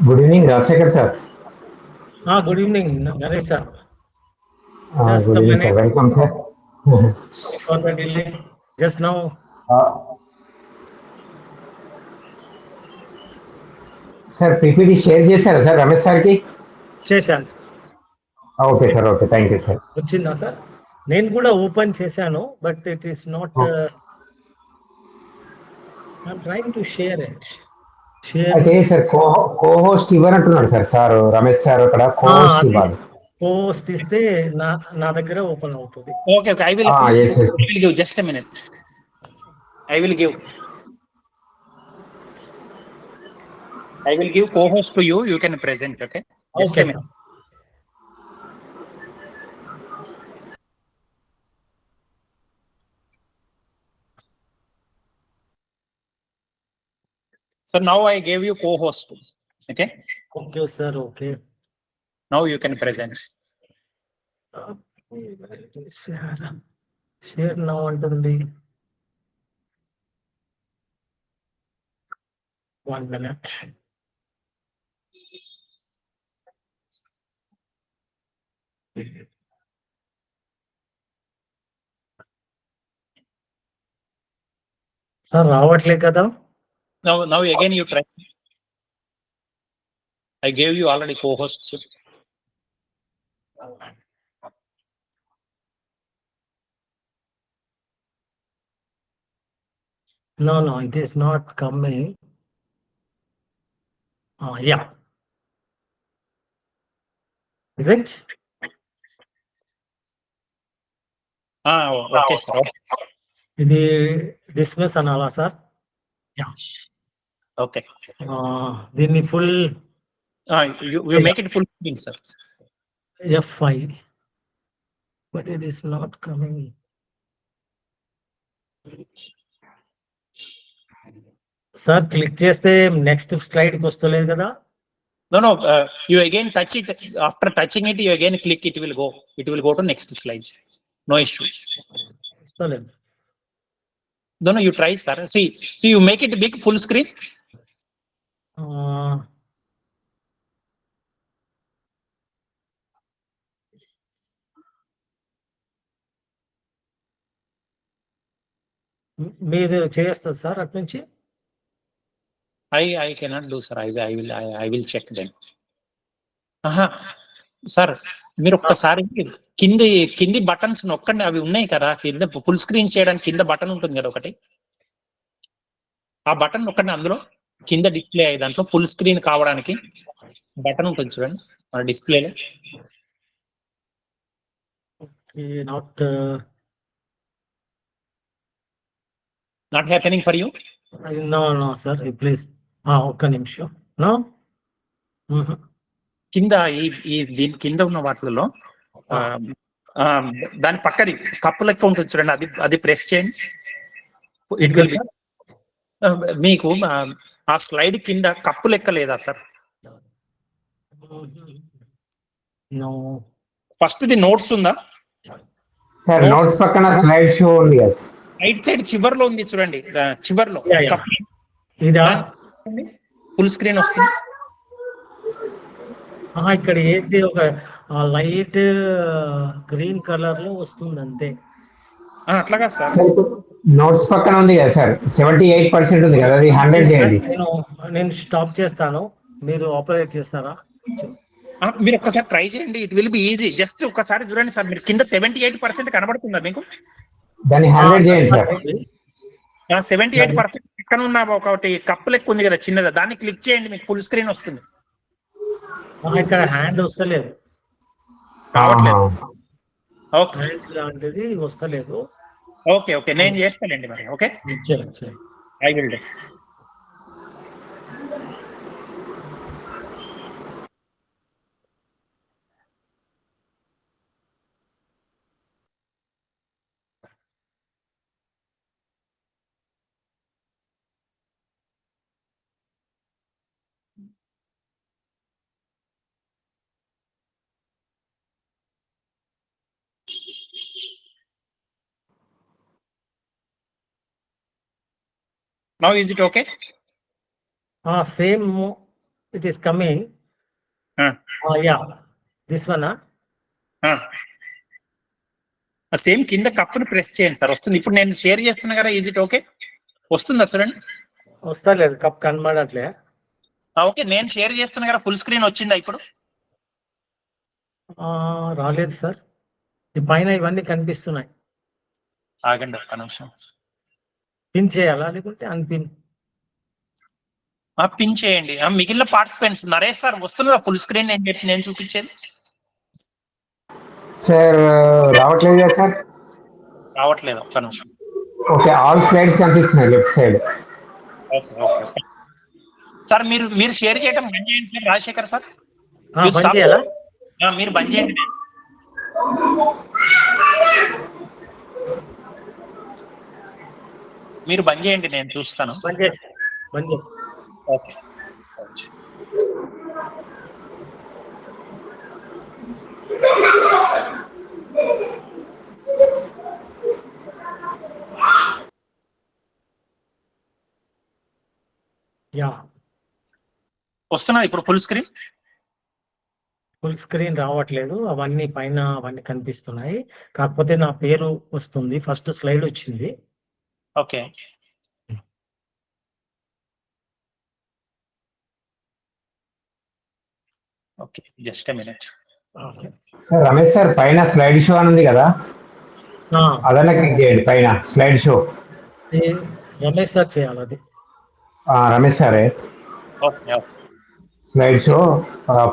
Good evening, Rajsekhar sir. Good evening, Naresh sir. Just Good a evening, sir. minute Welcome, sir. before the delay. Just now, uh, Sir, PPT share చేశారా sir Ramesh సార్కి? చేశాను sir. Okay sir, okay, thank you sir. వచ్చిందా sir? నేను కూడా open చేశాను, but it is not. I'm trying to share it. అయితే sir co host ఇవ్వనంటున్నాడు sir Ramesh sir అక్కడ కో హోస్ట్ అది ఇవ్వాలి. పోస్ట్ ఇస్తే నా దగ్గర ఓపెన్ అవుతుంది. Okay, I will Yes, sir. give just a minute. I will give co-host to you. You can present. Okay. Just okay a minute. Sir. So now I gave you co-host. Okay. Okay sir. Okay. Now you can present. Share now అంటుంది. 1 minute. Sir రావట్లే కదా? Now again you try. I gave you already co-host. No, it is not coming. Yeah. Is it? Okay, sir. ఇది dismiss అనాలా sir? Okay. దీన్ని full You make it full screen, sir. F5, but it is not coming. Sir click చేస్తే next slide కి వస్తలేదు కదా? No. You again touch it. After touching it, you again click. It will go. It will go to next slide. No issue. వస్తలేదు. No. You try, sir. See. You make it big, full screen. మీరు చేస్తారు sir అటు నుంచి? I cannot do, sir. I will check then. Sir మీరు ఒక్కసారి కింది buttons నొక్కండి. అవి ఉన్నాయి కదా కింద ఫుల్ స్క్రీన్ చేయడానికి కింద బటన్ ఉంటుంది కదా ఒకటి. ఆ బటన్ నొక్కండి. అందులో కింద డిస్ప్లే అయ్యే దాంట్లో ఫుల్ స్క్రీన్ కావడానికి బటన్ ఉంటుంది చూడండి మన డిస్ప్లేలో. Not happening for you? No sir, please ఒక్క నిమిషం. నో కింద దీని కింద ఉన్న వాటిలో దాని పక్కది కప్పు లెక్క ఉంటుంది చూడండి, అది ప్రెస్ చేయండి. ఇట్ విల్ బి మీకు ఆ స్లైడ్ కింద కప్పు లెక్క లేదా సార్? ఫస్ట్ ది నోట్స్ ఉందా సార్ నోట్స్ పక్కన స్లైడ్ షో ఉంది కదా, రైట్ సైడ్ చివర్లో ఉంది చూడండి, చివర్లో ఇదా ఫుల్ స్క్రీన్ వస్తుంది. ఇక్కడ ఏంటి ఒక లైట్ గ్రీన్ కలర్ లో వస్తుంది అంతే. అట్లాగా సార్ నోట్స్ పక్కన ఉంది కదా సార్, 78% ఉంది కదా, అది 100 చేయండి. నేను స్టాప్ చేస్తాను, మీరు ఆపరేట్ చేస్తారా? మీరు ఒక్కసారి ట్రై చేయండి, it will be easy. Just ఒక్కసారి చూడండి సార్, మీరు కింద 78% కనబడుతుందా మీకు? దాన్ని 100 చేయండి సార్. 78% పక్కన ఉన్న ఒకటి కప్పు లెక్క ఉంది కదా చిన్నదా, దాన్ని క్లిక్ చేయండి, మీకు ఫుల్ స్క్రీన్ వస్తుంది. ఇక్కడ హ్యాండ్ వస్తలేదు, రావట్లేదు. లాంటిది వస్తలేదు. ఓకే నేను చేస్తానండి మరి. Okay I will do. Now is it okay? Same it is coming. Yeah, this one. Same కింద కప్పును ప్రెస్ చేయండి సార్, వస్తుంది. ఇప్పుడు నేను షేర్ చేస్తున్నా కదా, ఈజ్ ఇట్ ఓకే? వస్తుందా చూడండి? వస్తలేదు, కప్ కనబడట్లే. ఓకే, నేను షేర్ చేస్తున్నా కదా, ఫుల్ స్క్రీన్ వచ్చిందా ఇప్పుడు? రాలేదు సార్, ఈ పైన ఇవన్నీ కనిపిస్తున్నాయి. ఆగండి ఒక్క నిమిషం. పిన్ చేయాలా లేకుంటే అన్పిన్? పిన్ చేయండి. మిగిలిన పార్టిసిపెంట్స్ నరేష్ సార్ వస్తుందా ఫుల్ స్క్రీన్ నేను చూపించేది? సార్ రావట్లేదు కదా సార్? రావట్లేదు, ఒక్క నిమిషం. ఓకే, ఆల్ స్లైడ్స్ కనిపిస్తున్నాయి left side. Okay okay sir, మీరు షేర్ చేయడం బంద్ చేయండి సార్. రాజశేఖర్ సార్ బంద్ చేయాలా? మీరు బంద్ చేయండి. మీరు బంద్ చేయండి, నేను చూస్తాను. బంద్ చేసి ఓకే. యా, వస్తున్నా ఇప్పుడు ఫుల్ స్క్రీన్. ఫుల్ స్క్రీన్ రావట్లేదు, అవన్నీ పైన అవన్నీ కనిపిస్తున్నాయి. కాకపోతే నా పేరు వస్తుంది, ఫస్ట్ స్లైడ్ వచ్చింది. Okay okay, just a minute. Sir Ramesh sir, పైన స్లైడ్ షో అని ఉంది కదా, అదన్నా క్లిక్ చేయండి. పైన స్లైడ్ షో రమేష్ సార్ చేయాలి అది. రమేష్ సారే okay slide show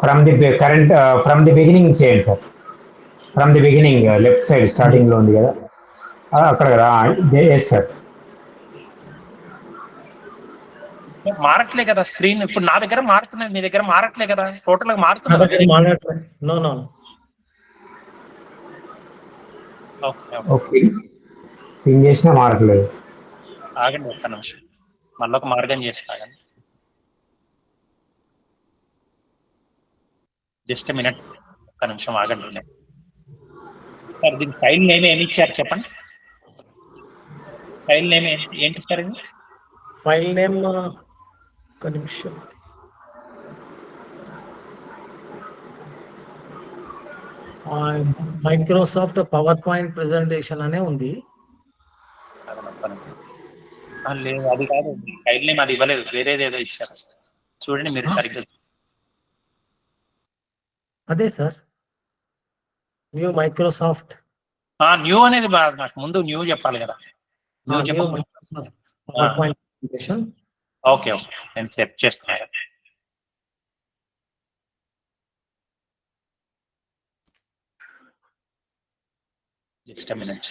from the current from the beginning చేయండి sir. From the beginning left side starting లో ఉంది కదా, అక్కడ కదా. Yes sir. మారట్లే కదా స్క్రీన్? ఇప్పుడు నా దగ్గర మారుతున్నది, మీ దగ్గర మారట్లే కదా? టోటల్ గా మారుతున్నది. ఓకే, పిన్ చేసినా మారట్లేదు. ఆగండి ఒక్క నిమిషం, మళ్ళీ ఒక మార్గం చేస్తా. జస్ట్ మినిట్, ఒక్క నిమిషం ఆగండి. సార్ దీని ఫైల్ నేమ్ ఏమి ఇచ్చారు చెప్పండి? ఫైల్ నేమ్ ఏంటి సార్? ఇది ఫైల్ నేమ్ ఒక నిమిషం. మైక్రోసాఫ్ట్ పవర్ పాయింట్ ప్రెజెంటేషన్ అనే ఉంది. లేదు, అది కాదు. ఫైల్ నేమ్ అది ఇవ్వలేదు, వేరేది ఏదో ఇచ్చారు. చూడండి మీరు సరిగ్గా. అదే సార్, న్యూ మైక్రోసాఫ్ట్. న్యూ అనేది నాకు ముందు న్యూ చెప్పాలి కదా. Power point presentation. Okay okay, నేను సెట్ చేస్తున్నాను. Just a minute.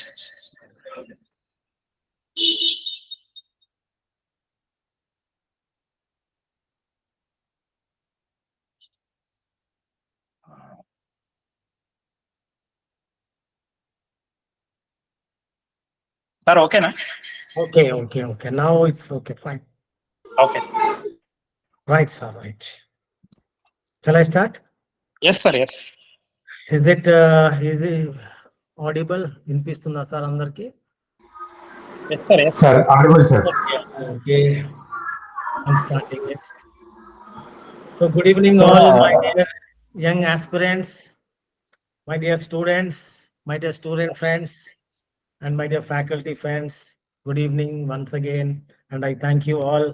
సార్ ఓకేనా? Okay. Now it's okay, fine. Okay. Right, sir, right. Shall I start? Yes, sir, yes. Is it audible? వినిపిస్తుందా sir అందరికి? Yes, sir, yes. Sir, audible, sir. Okay. I'm starting it. So good evening all my dear young aspirants, my dear students, my dear student friends, and my dear faculty friends. Good evening once again, and I thank you all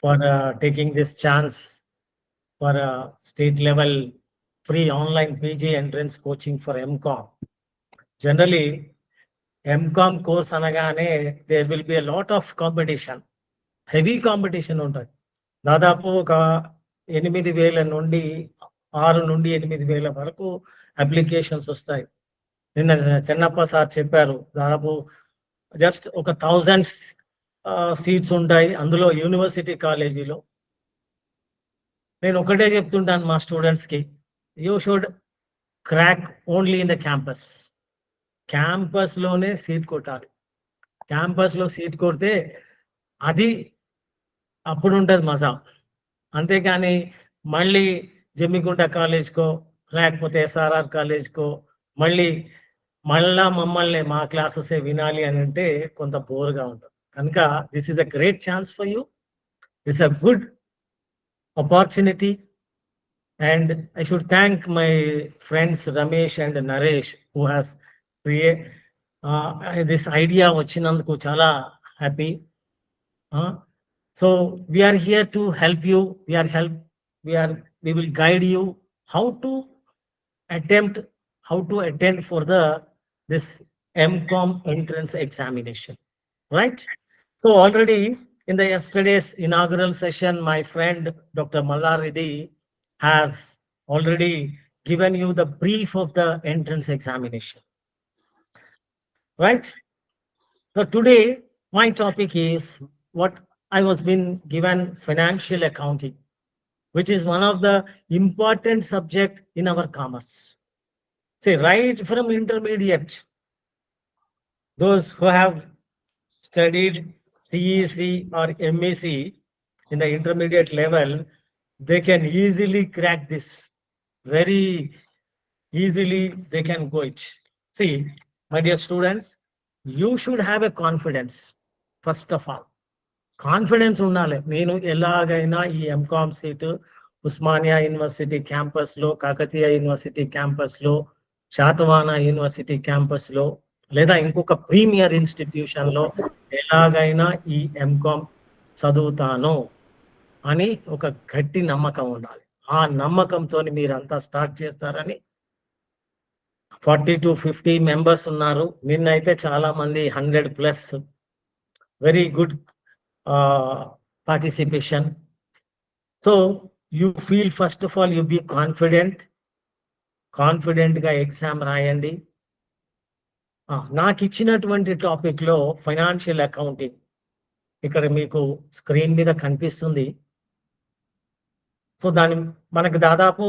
for taking this chance for a state level free online PG entrance coaching for MCOM. Generally, MCOM course అనగానే there will be a lot of competition, heavy competition ఉంటుంది. దాదాపు ఒక 8,000 నుండి 6 నుండి 8,000 వరకు applications వస్తాయి. నిన్న Chennappa sir చెప్పారు, దాదాపు జస్ట్ ఒక 1000 సీట్స్ ఉంటాయి అందులో యూనివర్సిటీ కాలేజీలో. నేను ఒకటే చెప్తుంటాను మా స్టూడెంట్స్కి, you should crack only in the campus. క్యాంపస్లోనే సీట్ కొట్టాలి. క్యాంపస్లో సీట్ కొడితే అది అప్పుడు ఉంటుంది మజా. అంతేకాని మళ్ళీ జమ్మిగుంట కాలేజ్కో లేకపోతే SRR కాలేజ్కో మళ్ళా మమ్మల్ని మా క్లాసెస్ వినాలి అని అంటే కొంత బోర్గా ఉంటుంది. కనుక this is a great chance for you. This a good opportunity. And I should thank my friends Ramesh and Naresh who has created this idea వచ్చినందుకు చాలా happy. So we are here to help you. We will guide you how to attend for this MCOM entrance examination, right? So already in the yesterday's inaugural session, my friend Dr. Mallaridi has already given you the brief of the entrance examination, right? So today my topic is what I was been given, financial accounting, which is one of the important subject in our commerce. See, right from intermediate, those who have studied CEC or MEC in the intermediate level, they can easily crack this. Very easily they can go it. See, my dear students, you should have a confidence, first of all. Confidence ఉండాలి. నేను ఎలాగైనా ఈ MCom seat Osmania university క్యాంపస్లో, Kakatiya university క్యాంపస్లో, Satavahana university క్యాంపస్లో, లేదా ఇంకొక premier ఇన్స్టిట్యూషన్లో ఎలాగైనా ఈ ఎంకామ్ చదువుతాను అని ఒక గట్టి నమ్మకం ఉండాలి. ఆ నమ్మకంతో మీరంతా స్టార్ట్ చేస్తారని 40 to 50 మెంబర్స్ ఉన్నారు. నిన్నైతే చాలా మంది 100+. Very good participation. So you feel, first of all, you be confident గా ఎగ్జామ్ రాయండి. నాకు ఇచ్చినటువంటి టాపిక్ లో ఫైనాన్షియల్ అకౌంటింగ్ ఇక్కడ మీకు స్క్రీన్ మీద కనిపిస్తుంది. సో మనకు దాదాపు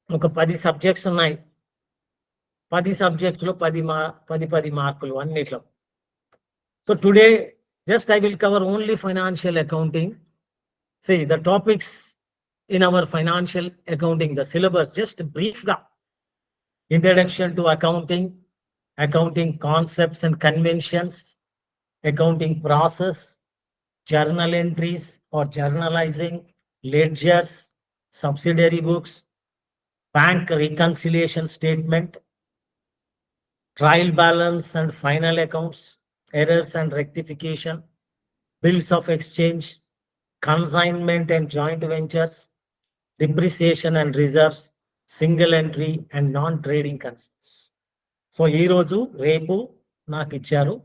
ఒక 10 సబ్జెక్ట్స్ ఉన్నాయి. 10 సబ్జెక్టులు 10 మార్కులు అన్నిట్లో. So today just I will cover only financial accounting. See, the topics in our financial accounting, the syllabus, just brief ga. Introduction to accounting, accounting concepts and conventions, accounting process, journal entries or journalizing, ledgers, subsidiary books, bank reconciliation statement, trial balance and final accounts, errors and rectification, bills of exchange, consignment and joint ventures, depreciation and reserves, single entry and non-trading concerns. So ఈరోజు రేపు నాకు ఇచ్చారు.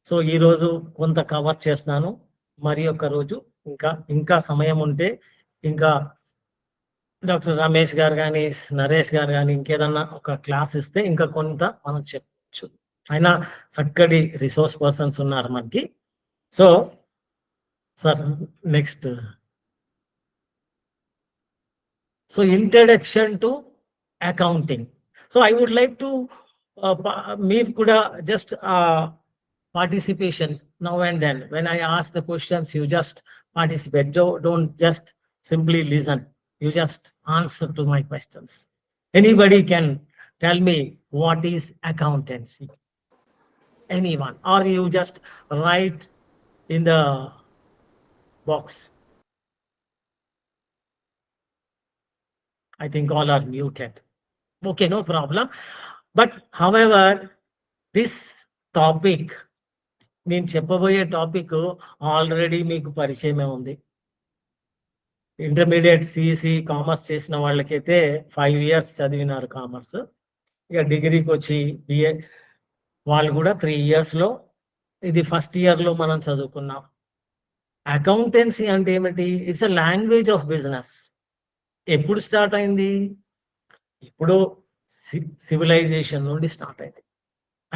So ఈరోజు కొంత cover చేస్తాను. మరి ఒక రోజు ఇంకా సమయం ఉంటే ఇంకా డాక్టర్ రమేష్ గారు కానీ, నరేష్ గారు కానీ ఇంకేదన్నా ఒక క్లాస్ ఇస్తే ఇంకా కొంత మనం చెప్పచ్చు. అయినా చక్కటి రిసోర్స్ పర్సన్స్ ఉన్నారు మనకి. So sir next. So introduction to accounting. So I would like to మీరు కూడా just participation now and then when I ask the questions you just participate. Don't just simply listen, you just answer to my questions. Anybody can tell me what is accountancy? Anyone, or you just write in the box. I think all are muted. Okay, no problem. But however, this topic, నేను చెప్పబోయే topic already మీకు పరిచయమే ఉంది. Intermediate CEC commerce చేసిన వాళ్ళకైతే 5 years చదివినారు commerce. ఇక డిగ్రీకి వచ్చి బిఏ వాళ్ళు కూడా 3 years లో, ఇది ఫస్ట్ ఇయర్లో మనం చదువుకున్నాం. అకౌంటెన్సీ అంటే ఏమిటి? It's a language of business. ఎప్పుడు స్టార్ట్ అయింది? ఇప్పుడు సివిలైజేషన్ నుండి స్టార్ట్ అయింది.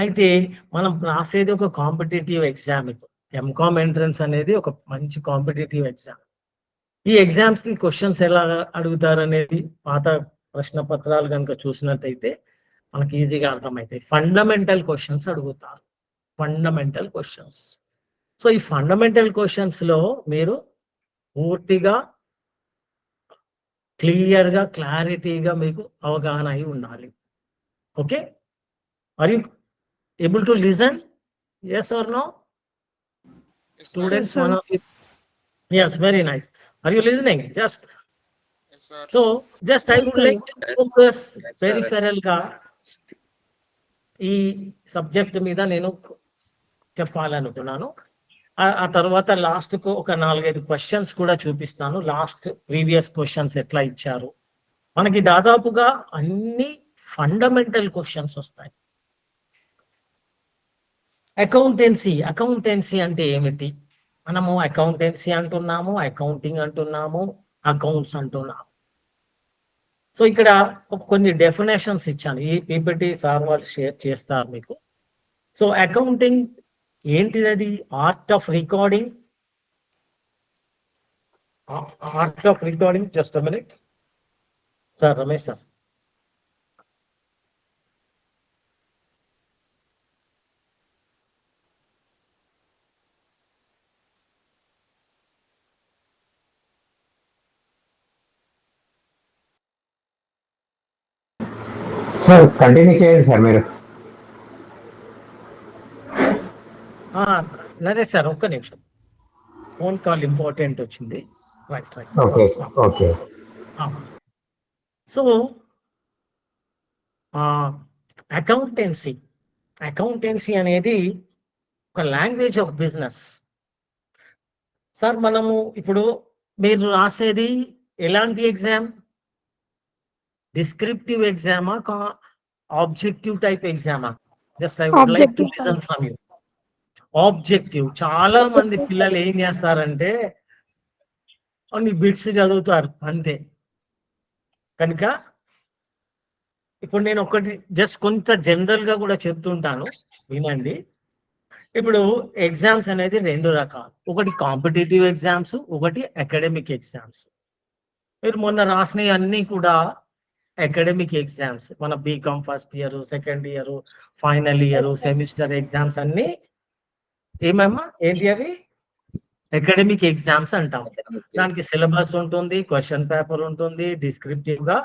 అయితే మనం రాసేది ఒక కాంపిటేటివ్ ఎగ్జామ్. ఎంకామ్ ఎంట్రన్స్ అనేది ఒక మంచి కాంపిటేటివ్ ఎగ్జామ్. ఈ ఎగ్జామ్స్ కి క్వశ్చన్స్ ఎలా అడుగుతారు అనేది పాత ప్రశ్న పత్రాలు కనుక చూసినట్టయితే మనకి ఈజీగా అర్థమవుతాయి. ఫండమెంటల్ క్వశ్చన్స్ అడుగుతారు, ఫండమెంటల్ క్వశ్చన్స్. సో ఈ ఫండమెంటల్ క్వశ్చన్స్ లో మీరు పూర్తిగా క్లియర్గా క్లారిటీగా మీకు అవగాహన అయి ఉండాలి. Okay, are you able to listen? Yes or no? Students, yes, very nice. Are you listening? Just Yes, sir. so, just I would like to focus peripheral గా ఈ సబ్జెక్ట్ మీద నేను చెప్పాలనుకున్నాను. ఆ తర్వాత లాస్ట్ కు ఒక 4-5 క్వశ్చన్స్ కూడా చూపిస్తాను. లాస్ట్ ప్రీవియస్ క్వశ్చన్స్ ఎట్లా ఇచ్చారు. మనకి దాదాపుగా అన్ని ఫండమెంటల్ క్వశ్చన్స్ వస్తాయి. అకౌంటెన్సీ అంటే ఏమిటి? మనము అకౌంటెన్సీ అంటున్నాము, అకౌంటింగ్ అంటున్నాము, అకౌంట్స్ అంటున్నాము. సో ఇక్కడ కొన్ని డెఫినేషన్స్ ఇచ్చాను. ఈ పీపీటీ సార్ వాళ్ళు షేర్ చేస్తారు మీకు. సో అకౌంటింగ్ ఏంటిది? Art of recording. Just a minute sir, Ramesh sir. Sir continue చేయండి సార్ మీరు. నరేష్ సార్ ఒక్క నిమిషం, ఫోన్ కాల్ ఇంపార్టెంట్ వచ్చింది. Right. Okay okay. So accountancy అనేది ఒక లాంగ్వేజ్ ఆఫ్ బిజినెస్. సార్ మనము ఇప్పుడు మీరు రాసేది ఎలాంటి ఎగ్జామ్? డిస్క్రిప్టివ్ ఎగ్జామా, ఆబ్జెక్టివ్ టైప్ ఎగ్జామా? Just I would like to listen from you. Objective. చాలా మంది పిల్లలు ఏం చేస్తారంటే కొన్ని బిట్స్ చదువుతారు అంతే. కనుక ఇప్పుడు నేను ఒకటి జస్ట్ కొంత జనరల్ గా కూడా చెప్తుంటాను, వినండి. ఇప్పుడు ఎగ్జామ్స్ అనేది 2 రకాలు. ఒకటి కాంపిటేటివ్ ఎగ్జామ్స్, ఒకటి అకాడమిక్ ఎగ్జామ్స్. మీరు మొన్న రాసినవి అన్నీ కూడా అకాడమిక్ ఎగ్జామ్స్. మన BCom first year, second year, final year, semester exams అన్ని ఏమమ్మా ఏంటి అవి? అకాడమిక్ ఎగ్జామ్స్ అంటాం. దానికి సిలబస్ ఉంటుంది, క్వశ్చన్ పేపర్ ఉంటుంది, డిస్క్రిప్టివ్ గా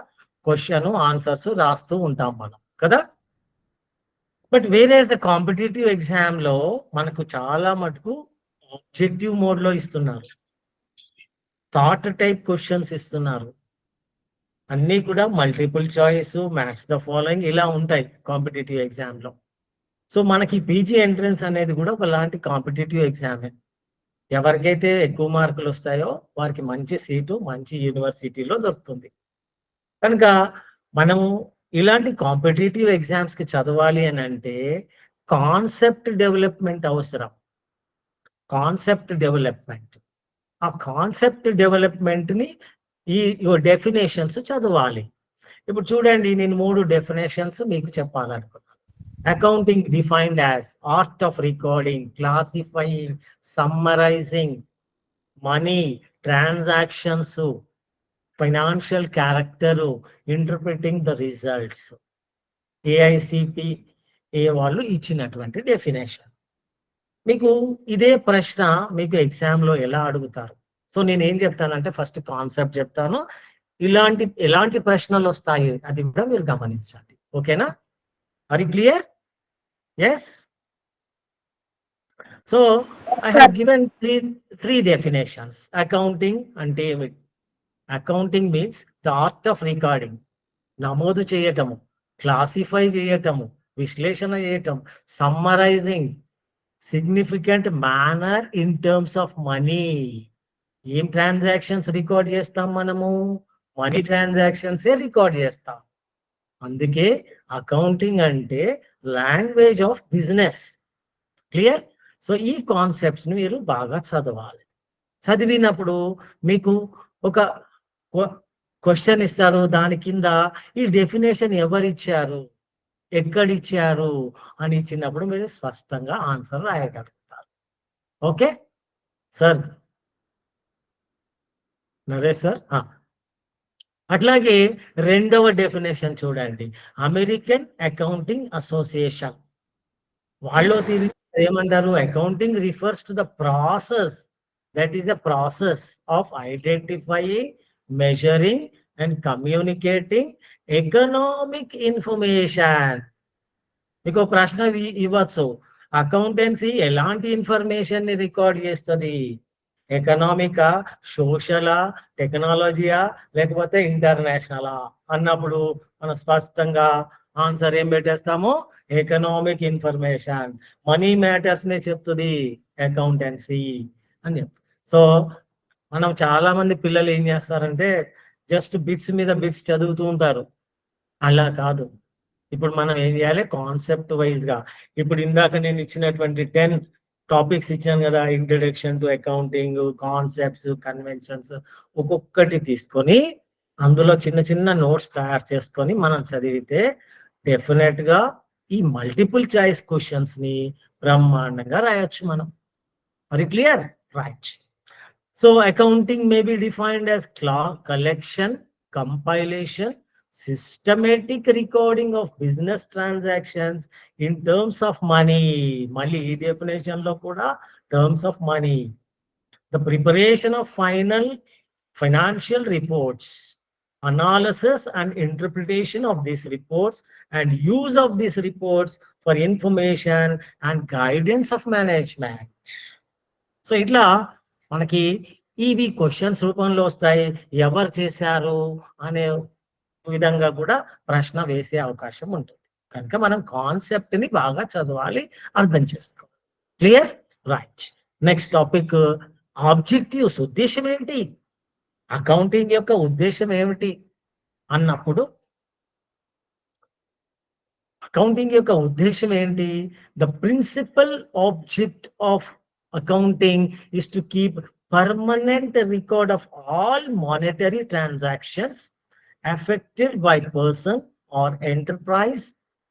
క్వశ్చన్ ఆన్సర్స్ రాస్తూ ఉంటాం మనం కదా. బట్ వేరే కాంపిటేటివ్ ఎగ్జామ్ లో మనకు చాలా మటుకు ఆబ్జెక్టివ్ మోడ్ లో ఇస్తున్నారు, థాట్ టైప్ క్వశ్చన్స్ ఇస్తున్నారు. అన్నీ కూడా multiple choice, match the following ఇలా ఉంటాయి కాంపిటేటివ్ ఎగ్జామ్ లో. సో మనకి పీజీ ఎంట్రన్స్ అనేది కూడా ఒకలాంటి కాంపిటేటివ్ ఎగ్జామే. ఎవరికైతే ఎక్కువ మార్కులు వస్తాయో వారికి మంచి సీటు మంచి యూనివర్సిటీలో దొరుకుతుంది. కనుక మనము ఇలాంటి కాంపిటేటివ్ ఎగ్జామ్స్ కి చదవాలి అని అంటే కాన్సెప్ట్ డెవలప్మెంట్ అవసరం. Concept development. ఆ కాన్సెప్ట్ డెవలప్మెంట్ ని ఈ డెఫినేషన్స్ చదవాలి. ఇప్పుడు చూడండి, నేను 3 డెఫినేషన్స్ మీకు చెప్పాలనుకున్నాను. Accounting defined as art of recording, classifying, summarising money transactions, financial character, interpreting the results. AICPA వాళ్ళు ఇచ్చినటువంటి డెఫినేషన్. మీకు ఇదే ప్రశ్న మీకు ఎగ్జామ్ లో ఎలా అడుగుతారు? సో నేను ఏం చెప్తానంటే ఫస్ట్ కాన్సెప్ట్ చెప్తాను, ఎలాంటి ప్రశ్నలు వస్తాయి అది కూడా మీరు గమనించండి. ఓకేనా? Are you clear? Yes. So I have given three definitions. Accounting అంటే ఏమిటి? Accounting means the art of recording, నమోదు చేయటము, క్లాసిఫై చేయటము, విశ్లేషణ చేయటం, summarising, significant manner in terms of money. ఏం ట్రాన్సాక్షన్స్ రికార్డ్ చేస్తాం మనము? మనీ ట్రాన్సాక్షన్స్ రికార్డ్ చేస్తాం. అందుకే అకౌంటింగ్ అంటే language of business. Clear? So ఈ కాన్సెప్ట్స్ ని మీరు బాగా చదవాలి. చదివినప్పుడు మీకు ఒక క్వశ్చన్ ఇస్తారు, దాని కింద ఈ డెఫినేషన్ ఎవరిచ్చారు, ఎక్కడిచ్చారు అని ఇచ్చినప్పుడు మీరు స్పష్టంగా ఆన్సర్ రాయగలుగుతారు. Okay sir? నరేష్ సార్. అట్లాగే రెండవ డెఫినేషన్ చూడండి, అమెరికన్ అకౌంటింగ్ అసోసియేషన్ వాళ్ళు తిరిగి ఏమంటారు? Accounting refers to the process, that is the process of identifying, measuring and communicating economic information. మీకు ప్రశ్న ఇవ్వచ్చు, అకౌంటెన్సీ ఎలాంటి ఇన్ఫర్మేషన్ ని రికార్డ్ చేస్తుంది? ఎకనామికా, సోషలా, టెక్నాలజీయా, లేకపోతే ఇంటర్నేషనలా అన్నప్పుడు మనం స్పష్టంగా ఆన్సర్ ఏం పెట్టేస్తాము? Economic information. మనీ మ్యాటర్స్ నే చెప్తుంది అకౌంటెన్సీ అని చెప్తుంది. సో మనం చాలా మంది పిల్లలు ఏం చేస్తారంటే జస్ట్ బిట్స్ మీద బిట్స్ చదువుతూ ఉంటారు. అలా కాదు. ఇప్పుడు మనం ఏం చేయాలి? కాన్సెప్ట్ వైజ్ గా. ఇప్పుడు ఇందాక నేను ఇచ్చినటువంటి 10 టాపిక్స్ ఇచ్చాను కదా, introduction to accounting, concepts, conventions, ఒక్కొక్కటి తీసుకొని అందులో చిన్న చిన్న నోట్స్ తయారు చేసుకొని మనం చదివితే డెఫినెట్ గా ఈ మల్టిపుల్ చాయిస్ క్వశ్చన్స్ ని బ్రహ్మాండంగా రాయొచ్చు మనం. మరి clear? Right. So accounting may be defined as collection, compilation, systematic recording of business transactions in terms of money. Mali definition lo kuda terms of money. The preparation of final financial reports, analysis and interpretation of these reports, and use of these reports for information and guidance of management. So ఇట్లా మనకి ఇవి questions రూపంలో వస్తాయి. ఎవరు చేశారు అనే విధంగా కూడా ప్రశ్న వేసే అవకాశం ఉంటుంది. కనుక మనం కాన్సెప్ట్ ని బాగా చదవాలి, అర్థం చేసుకోవాలి. Clear? Right. Next topic objectives. ఉద్దేశం ఏంటి? అకౌంటింగ్ యొక్క ఉద్దేశం ఏమిటి అన్నప్పుడు అకౌంటింగ్ యొక్క ఉద్దేశం ఏంటి? The principal object of accounting is to keep permanent record of all monetary transactions affected by person or enterprise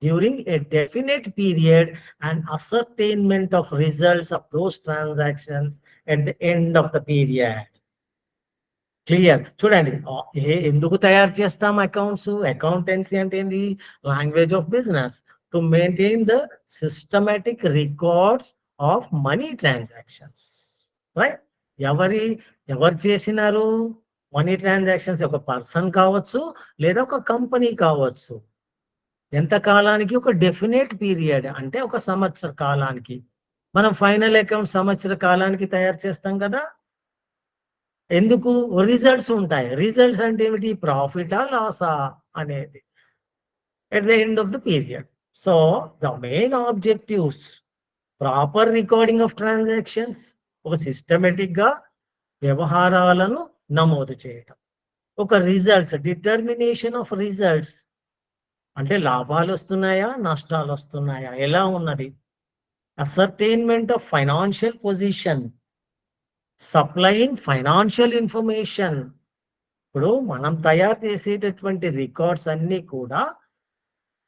during a definite period and ascertainment of results of those transactions at the end of the period. Clear? చూడండి, ఎందుకు తయారు చేస్తాం accounts? Accountancy అంటే ఏంది? Language of business. To maintain the systematic records of money transactions. Right? ఎవరు చేసినారు money transactions? ఒక person కావచ్చు, లేదా ఒక కంపెనీ కావచ్చు. ఎంత కాలానికి? ఒక డెఫినెట్ పీరియడ్, అంటే ఒక సంవత్సర కాలానికి. మనం ఫైనల్ అకౌంట్ సంవత్సర కాలానికి తయారు చేస్తాం కదా. ఎందుకు? రిజల్ట్స్ ఉంటాయి. రిజల్ట్స్ అంటే ఏమిటి? ప్రాఫిటా లాసా అనేది at the end of the period. So the main objectives proper recording of transactions, ఒక సిస్టమేటిక్ గా వ్యవహారాలను నమోదు చేయటం. ఒక రిజల్ట్స్, డిటర్మినేషన్ ఆఫ్ రిజల్ట్స్, అంటే లాభాలు వస్తున్నాయా, నష్టాలు వస్తున్నాయా, ఎలా ఉన్నది. Ascertainment of financial position, supplying financial information. ఇప్పుడు మనం తయారు చేసేటటువంటి రికార్డ్స్ అన్ని కూడా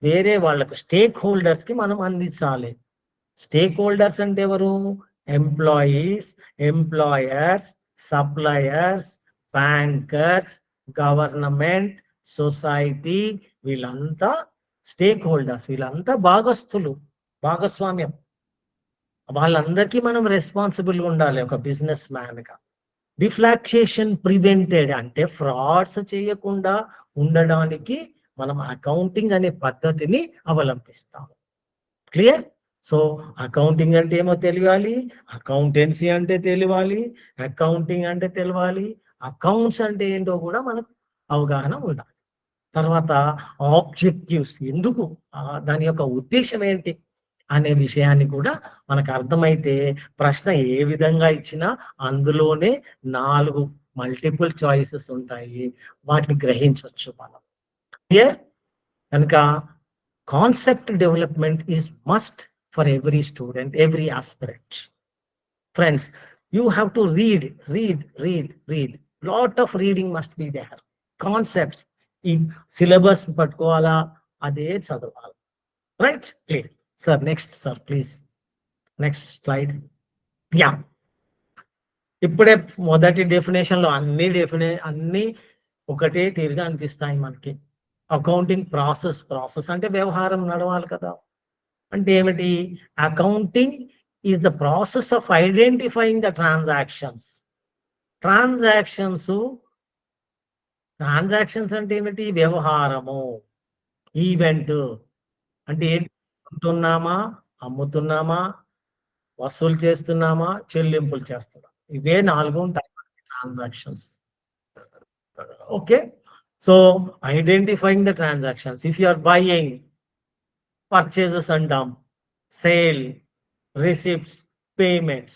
వేరే వాళ్ళకు, స్టేక్ హోల్డర్స్ కి మనం అందించాలి. స్టేక్ హోల్డర్స్ అంటే ఎవరు? Employees, employers, suppliers, bankers, government, society, వీళ్ళంతా స్టేక్ హోల్డర్స్. వీళ్ళంతా భాగస్థులు, భాగస్వామ్యం. వాళ్ళందరికీ మనం రెస్పాన్సిబుల్ ఉండాలి ఒక బిజినెస్ మ్యాన్ గా. డిఫ్లాక్సేషన్ ప్రివెంటెడ్, అంటే ఫ్రాడ్స్ చేయకుండా ఉండడానికి మనం అకౌంటింగ్ అనే పద్ధతిని అవలంబిస్తాము. క్లియర్? సో అకౌంటింగ్ అంటే ఏమో తెలియాలి, అకౌంటెన్సీ అంటే తెలియాలి, అకౌంటింగ్ అంటే తెలియాలి, అకౌంట్స్ అంటే ఏంటో కూడా మనకు అవగాహన ఉండాలి. తర్వాత ఆబ్జెక్టివ్స్, ఎందుకు, దాని యొక్క ఉద్దేశం ఏంటి అనే విషయాన్ని కూడా మనకు అర్థమైతే ప్రశ్న ఏ విధంగా ఇచ్చినా అందులోనే 4 మల్టిపుల్ చాయిసెస్ ఉంటాయి, వాటిని గ్రహించవచ్చు మనం. క్లియర్? కనుక concept development is must for every student, every aspirant. Friends, you have to read. Lot of reading must be there. Concepts, ఈ సిలబస్ పట్టుకోవాలా, అదే చదవాలి. Right? Clear? Sir next, sir please next slide. Yeah, ఇప్పుడే మొదటి definition లో అన్ని ఒకటే తీరుగా అనిపిస్తాయి మనకి. అకౌంటింగ్ ప్రాసెస్ అంటే వ్యవహారం నడవాలి కదా. అంటే ఏమిటి? Accounting is the process of identifying the transactions. Transactions అంటే ఏమిటి? వ్యవహారము, ఈవెంట్. అంటే ఏంటి? కొంటున్నామా, అమ్ముతున్నామా, వసూలు చేస్తున్నామా, చెల్లింపులు చేస్తున్నామా. ఇవే 4 ఉంటాయి transactions. Okay, so identifying the transactions. If you are buying, purchases అంటాం, sale, receipts, payments.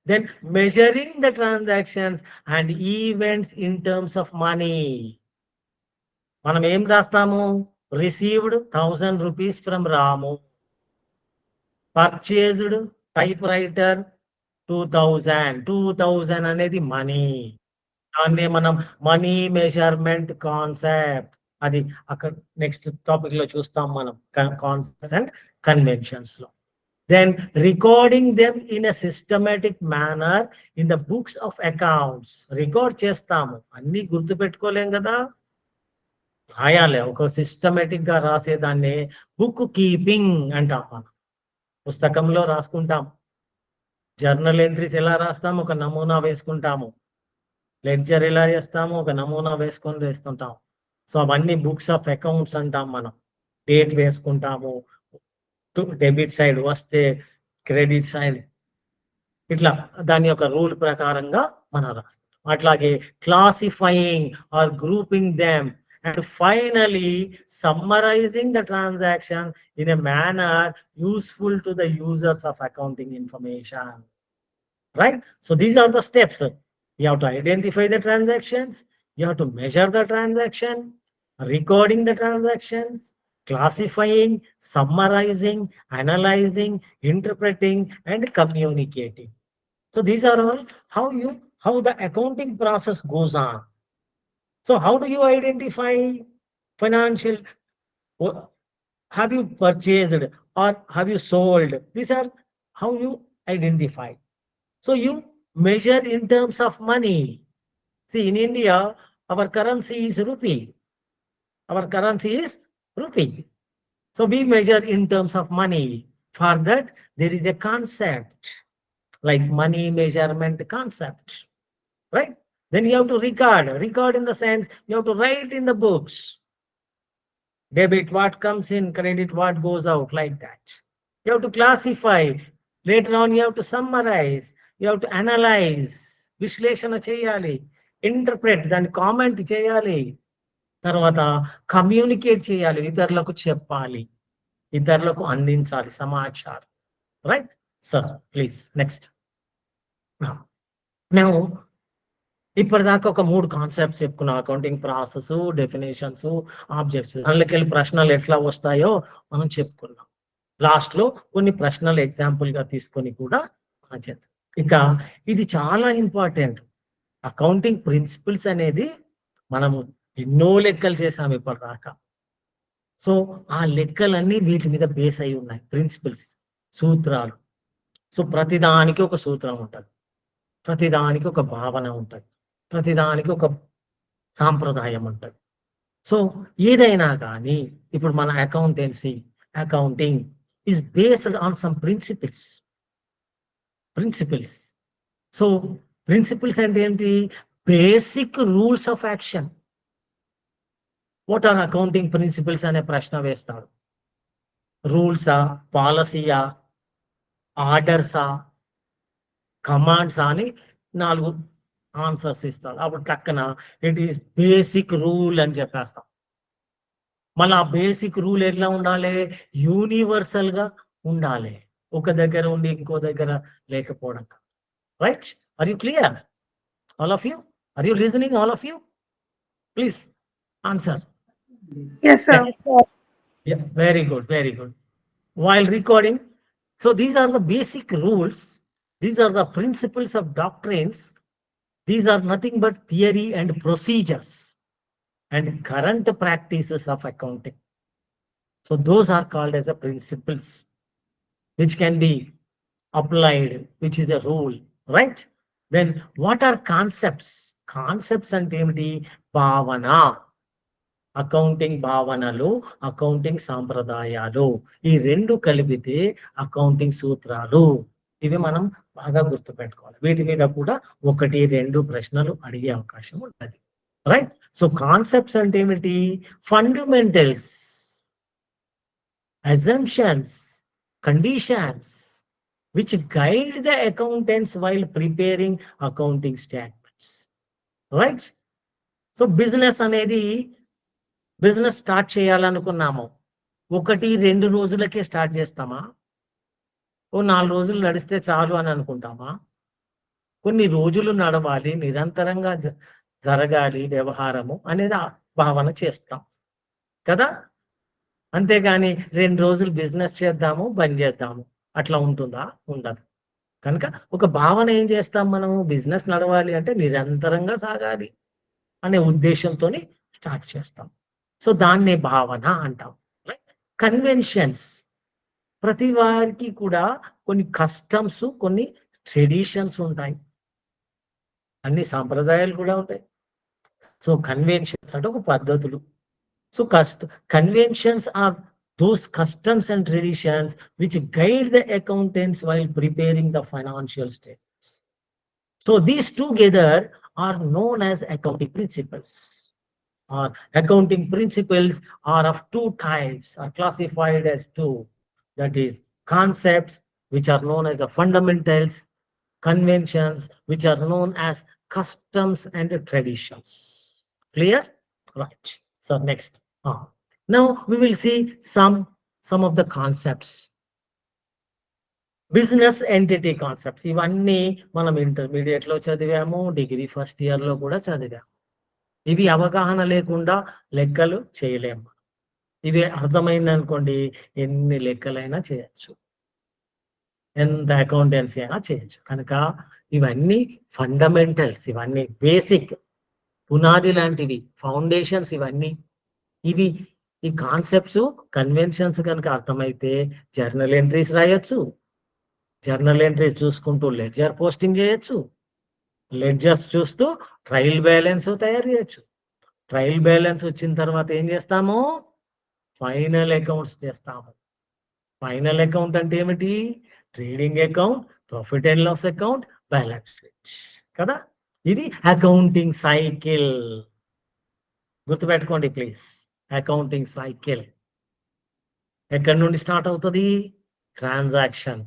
Then measuring the transactions and events in terms of money. మనం ఏం రాస్తాము? Received 1000 rupees from Ramu, purchased type writer 2000 అనేది money. దాన్నే మనం money measurement concept, అది అక్కడ next topic లో చూస్తాం మనం, కాన్సెప్ట్స్ అండ్ కన్వెన్షన్స్ లో. Then recording them in a systematic manner in the books of accounts. Record చేస్తాము, అన్ని గుర్తు పెట్టుకోలేం కదా, రాయాలి. ఒక సిస్టమేటిక్ గా రాసేదాన్ని బుక్ కీపింగ్ అంటాం. మనం పుస్తకంలో రాసుకుంటాం. జర్నల్ ఎంట్రీస్ ఎలా రాస్తాం? ఒక నమూనా వేసుకుంటాము. లెడ్జర్ ఎలా చేస్తాము? ఒక నమూనా వేసుకొని వేస్తుంటాం. సో అవన్నీ బుక్స్ ఆఫ్ అకౌంట్స్ అంటాం. మనం డేట్ వేసుకుంటాము, డెబిట్ సైడ్ వస్తే క్రెడిట్ సైడ్, ఇట్లా దాని యొక్క రూల్ ప్రకారంగా మనం రాసుకుంటాం. అట్లాగే classifying or grouping them and finally summarising the transaction in a manner useful to the users of accounting information. Right? So these are the steps. You have to identify the transactions, you have to measure the transaction, recording the transactions, classifying, summarizing, analyzing, interpreting, and communicating. So these are all how the accounting process goes on. So how do you identify financial? Have you purchased or have you sold? These are how you identify. So you measure in terms of money. See, in India, our currency is rupee. Our currency is rupee. So we measure in terms of money. For that, there is a concept like money measurement concept, right? Then you have to record in the sense you have to write in the books. Debit what comes in, credit what goes out, like that. You have to classify. Later on, you have to summarize. You have to analyze. విశ్లేషణ చేయాలి, interpret, దాన్ని comment చేయాలి, తర్వాత communicate చేయాలి, ఇతరులకు చెప్పాలి, ఇతరులకు అందించాలి సమాచారం. Right sir? Please next. మేము ఇప్పటిదాకా ఒక 3 కాన్సెప్ట్స్ చెప్పుకున్నాం. Accounting process, definitions, objects. అందులోకి ప్రశ్నలు ఎట్లా వస్తాయో మనం చెప్పుకున్నాం. లాస్ట్ లో కొన్ని ప్రశ్నలు ఎగ్జాంపుల్ గా తీసుకొని కూడా మనం చేద్దాం. ఇక ఇది చాలా ఇంపార్టెంట్. అకౌంటింగ్ ప్రిన్సిపల్స్ అనేది మనము ఎన్నో లెక్కలు చేసాము ఇప్పటిదాకా. సో ఆ లెక్కలన్నీ వీటి మీద బేస్ అయి ఉన్నాయి. ప్రిన్సిపల్స్, సూత్రాలు. సో ప్రతిదానికి ఒక సూత్రం ఉంటుంది, ప్రతిదానికి ఒక భావన ఉంటుంది, ప్రతిదానికి ఒక సాంప్రదాయం ఉంటుంది. సో ఏదైనా కానీ ఇప్పుడు మన accounting is based on some principles. So principles అంటే ఏంటి? Basic rules of action. What are accounting principles అనే ప్రశ్న వేస్తాడు. రూల్సా, పాలసీయా, ఆర్డర్సా, కమాండ్సా అని 4 ఆన్సర్స్ ఇస్తాడు. అప్పుడు టక్కన ఇట్ ఈస్ బేసిక్ రూల్ అని చెప్పేస్తాం. మళ్ళీ ఆ బేసిక్ రూల్ ఎట్లా ఉండాలి? యూనివర్సల్ గా ఉండాలి, ఒక దగ్గర ఉండి ఇంకో దగ్గర లేకపోవడం. Right? Are you clear? All of you, are you listening? All of you please answer. Yes, sir. Yeah, very good, very good. While recording, so these are the basic rules, these are the principles of doctrines, these are nothing but theory and procedures and current practices of accounting. So those are called as the principles which can be applied, which is a rule, right? Then what are concepts? Concepts and bhavana. Accounting భావనలు, accounting సాంప్రదాయాలు, ఈ 2 కలిపితే accounting సూత్రాలు. ఇవి మనం బాగా గుర్తుపెట్టుకోవాలి. వీటి మీద కూడా 1, 2 ప్రశ్నలు అడిగే అవకాశం ఉంటుంది. రైట్? సో కాన్సెప్ట్స్ అంటే ఏమిటి? Fundamentals, assumptions, conditions, which guide the accountants while preparing accounting statements. Right? So business అనేది బిజినెస్ స్టార్ట్ చేయాలనుకున్నాము, 1-2 రోజులకే స్టార్ట్ చేస్తామా? ఓ 4 రోజులు నడిస్తే చాలు అని అనుకుంటామా? కొన్ని రోజులు నడవాలి, నిరంతరంగా జరగాలి వ్యవహారము అనేది భావన చేస్తాం కదా. అంతేగాని 2 రోజులు బిజినెస్ చేద్దాము, బంద్ చేద్దాము, అట్లా ఉంటుందా? ఉండదు. కనుక ఒక భావన ఏం చేస్తాం మనము, బిజినెస్ నడవాలి అంటే నిరంతరంగా సాగాలి అనే ఉద్దేశంతో స్టార్ట్ చేస్తాం. సో దాన్నే భావన అంటాం. కన్వెన్షన్స్, ప్రతి వారికి కూడా కొన్ని కస్టమ్స్, కొన్ని ట్రెడిషన్స్ ఉంటాయి, అన్ని సాంప్రదాయాలు కూడా ఉంటాయి. సో కన్వెన్షన్స్ అంటే ఒక పద్ధతులు. So conventions are those customs and traditions which guide the accountants while preparing the financial statements. So these together are known as accounting principles. Or accounting principles are of 2 types, are classified as 2. That is, concepts which are known as the fundamentals, conventions which are known as customs and traditions. Clear? Right. So next. Now we will see some of the concepts. Business entity concepts ఇవన్నీ మనం intermediate లో చదివాము, degree first year లో కూడా చదివాము. ఇవి అవగాహన లేకుండా లెక్కలు చేయలేము. ఇవి అర్థమైంది అనుకోండి, ఎన్ని లెక్కలైనా చేయొచ్చు, ఎంత అకౌంటెన్సీ అయినా చేయొచ్చు. కనుక ఇవన్నీ ఫండమెంటల్స్, ఇవన్నీ బేసిక్ పునాది లాంటివి, ఫౌండేషన్స్ ఇవన్నీ. ఇవి ఈ కాన్సెప్ట్స్, కన్వెన్షన్స్ కనుక అర్థమైతే జర్నల్ ఎంట్రీస్ రాయొచ్చు, జర్నల్ ఎంట్రీస్ చూసుకుంటూ లెడ్జర్ పోస్టింగ్ చేయొచ్చు, లెడ్జర్స్ చూస్తూ ట్రయల్ బ్యాలెన్స్ తయారు చేయొచ్చు. ట్రయల్ బ్యాలెన్స్ వచ్చిన తర్వాత ఏం చేస్తాము, ఫైనల్ అకౌంట్స్ చేస్తాము. ఫైనల్ అకౌంట్ అంటే ఏమిటి, trading account, profit and loss account, balance sheet కదా. ఇది అకౌంటింగ్ సైకిల్, గుర్తుపెట్టుకోండి ప్లీజ్. అకౌంటింగ్ సైకిల్ ఎక్కడి నుండి స్టార్ట్ అవుతుంది, ట్రాన్సాక్షన్.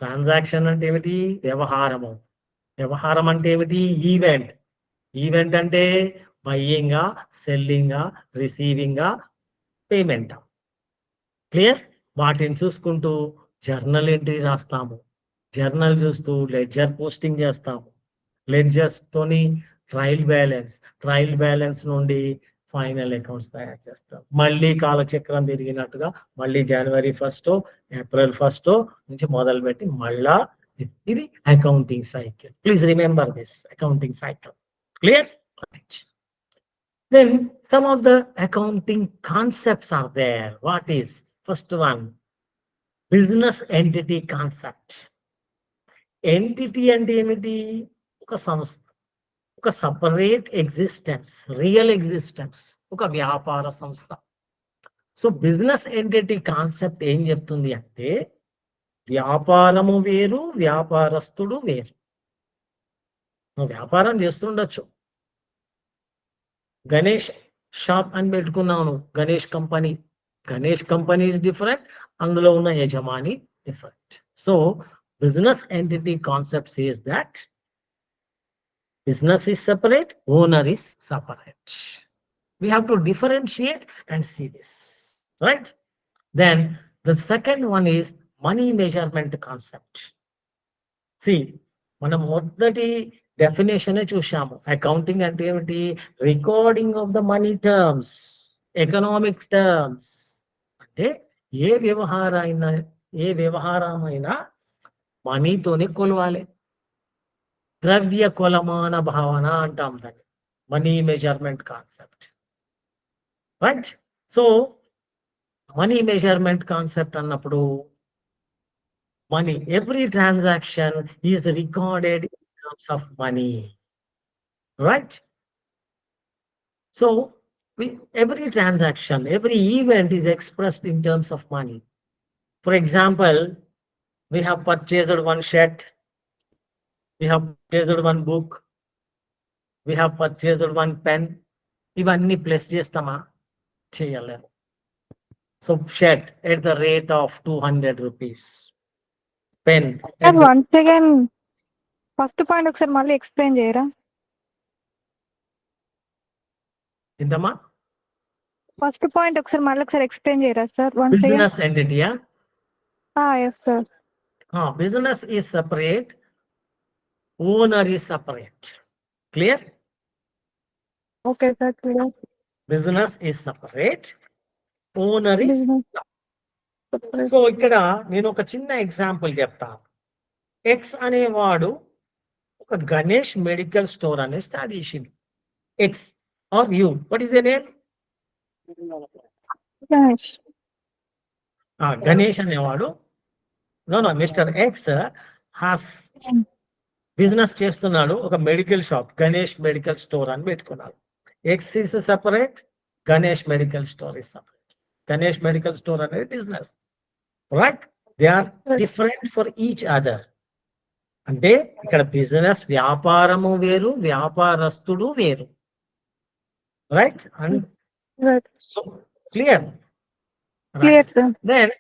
ట్రాన్సాక్షన్ అంటే ఏమిటి, వ్యవహారము. వ్యవహారం అంటే ఏమిటి, ఈవెంట్. ఈవెంట్ అంటే బయ్యింగా, సెల్లింగా, రిసీవింగా, పేమెంట్. క్లియర్? వాటిని చూసుకుంటూ జర్నల్ ఎంట్రీ రాస్తాము, జర్నల్ చూస్తూ లెడ్జర్ పోస్టింగ్ చేస్తాము, లెడ్జర్స్ తోని ట్రయల్ బ్యాలెన్స్, ట్రయల్ బ్యాలెన్స్ నుండి ఫైనల్ అకౌంట్స్ తయారు చేస్తాం. మళ్ళీ కాలచక్రం తిరిగినట్టుగా మళ్ళీ జనవరి 1 ఏప్రిల్ 1 నుంచి మొదలుపెట్టి మళ్ళా ఇది accounting cycle. Please remember this accounting cycle. Clear? Then some of the accounting concepts are there. What is first one? Business entity concept. Entity అంటే ఏమిటి, ఒక సంస్థ, ఒక సపరేట్ ఎగ్జిస్టెన్స్, రియల్ ఎగ్జిస్టెన్స్, ఒక వ్యాపార సంస్థ. సో బిజినెస్ ఎంటిటీ కాన్సెప్ట్ ఏం చెప్తుంది అంటే, వ్యాపారము వేరు, వ్యాపారస్తుడు వేరు. నువ్వు వ్యాపారం చేస్తుండొచ్చు, గణేష్ షాప్ అని పెట్టుకున్నాను, Ganesh company. Ganesh company is different, అందులో ఉన్న యజమాని different. So business entity concept says that business is separate, owner is separate. We have to differentiate and see this, right? Then the second one is money measurement concept. See, మనం మొదటి definition చూసాము. Accounting అంటే ఏమిటి, recording of the money terms, economic terms. అంటే ఏ వ్యవహారమైనా మనీతోనే కొలవాలి. ద్రవ్య కొలమాన భావన అంటాం దాన్ని, money measurement concept. Right? So money measurement concept అన్నప్పుడు money, every transaction is recorded in terms of money. Right? So every transaction, every event is expressed in terms of money. For example, we have purchased one shirt, we have purchased one book, we have purchased one pen. ఇవన్నీ plus చేస్తామా? చేయలేము. So shirt at the rate of 200 rupees, pen. Sir once again first point ఒకసారి మళ్ళీ explain చేయరా? ఏంటమ్మా? First point ఒకసారి explain చేయరా sir? Once again. Business ఎంటిటీయా? Yes sir. Business is separate, owner is separate. Clear? Okay sir, clear. Business is separate, owner is business. So ఇక్కడ నేను ఒక చిన్న ఎగ్జాంపుల్ చెప్తాను. ఎక్స్ అనేవాడు ఒక గణేష్ మెడికల్ స్టోర్ అనే స్టార్ట్ చేసింది. X are you, what is the name? Ganesh అనేవాడు, no mister X has business చేస్తున్నాడు, ఒక medical shop, Ganesh medical store అని పెట్టుకున్నాడు. X is separate, Ganesh medical store is separate. Ganesh medical store అనేది business, right? They are different for each other. అంటే ఇక్కడ business, వ్యాపారము వేరు, వ్యాపారస్తుడు వేరు, right? And so clear? Clear sir. Then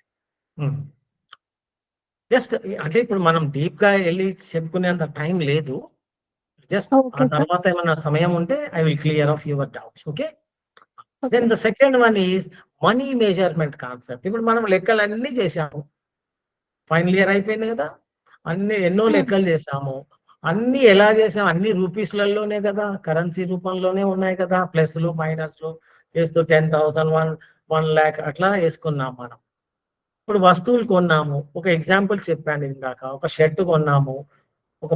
just అంటే ఇప్పుడు మనం డీప్ గా వెళ్ళి చెప్పుకునేంత టైం లేదు. జస్ట్ Okay, ఆ sir. తర్వాత ఏమైనా సమయం ఉంటే I will clear of your doubts. Okay. Then the second one is money measurement concept. ఇప్పుడు మనం లెక్కలు అన్ని చేసాము, ఫైనల్ ఇయర్ అయిపోయింది కదా, ఎన్నో లెక్కలు చేసాము. అన్ని ఎలా చేసాము? అన్ని రూపీస్లలోనే కదా, కరెన్సీ రూపంలోనే ఉన్నాయి కదా, ప్లస్లు మైనస్లు చేస్తూ 10,000, 1 lakh అట్లా వేసుకున్నాం మనం. ఇప్పుడు వస్తువులు కొన్నాము, ఒక ఎగ్జాంపుల్ చెప్పాను ఇందాక, ఒక షర్ట్ కొన్నాము, ఒక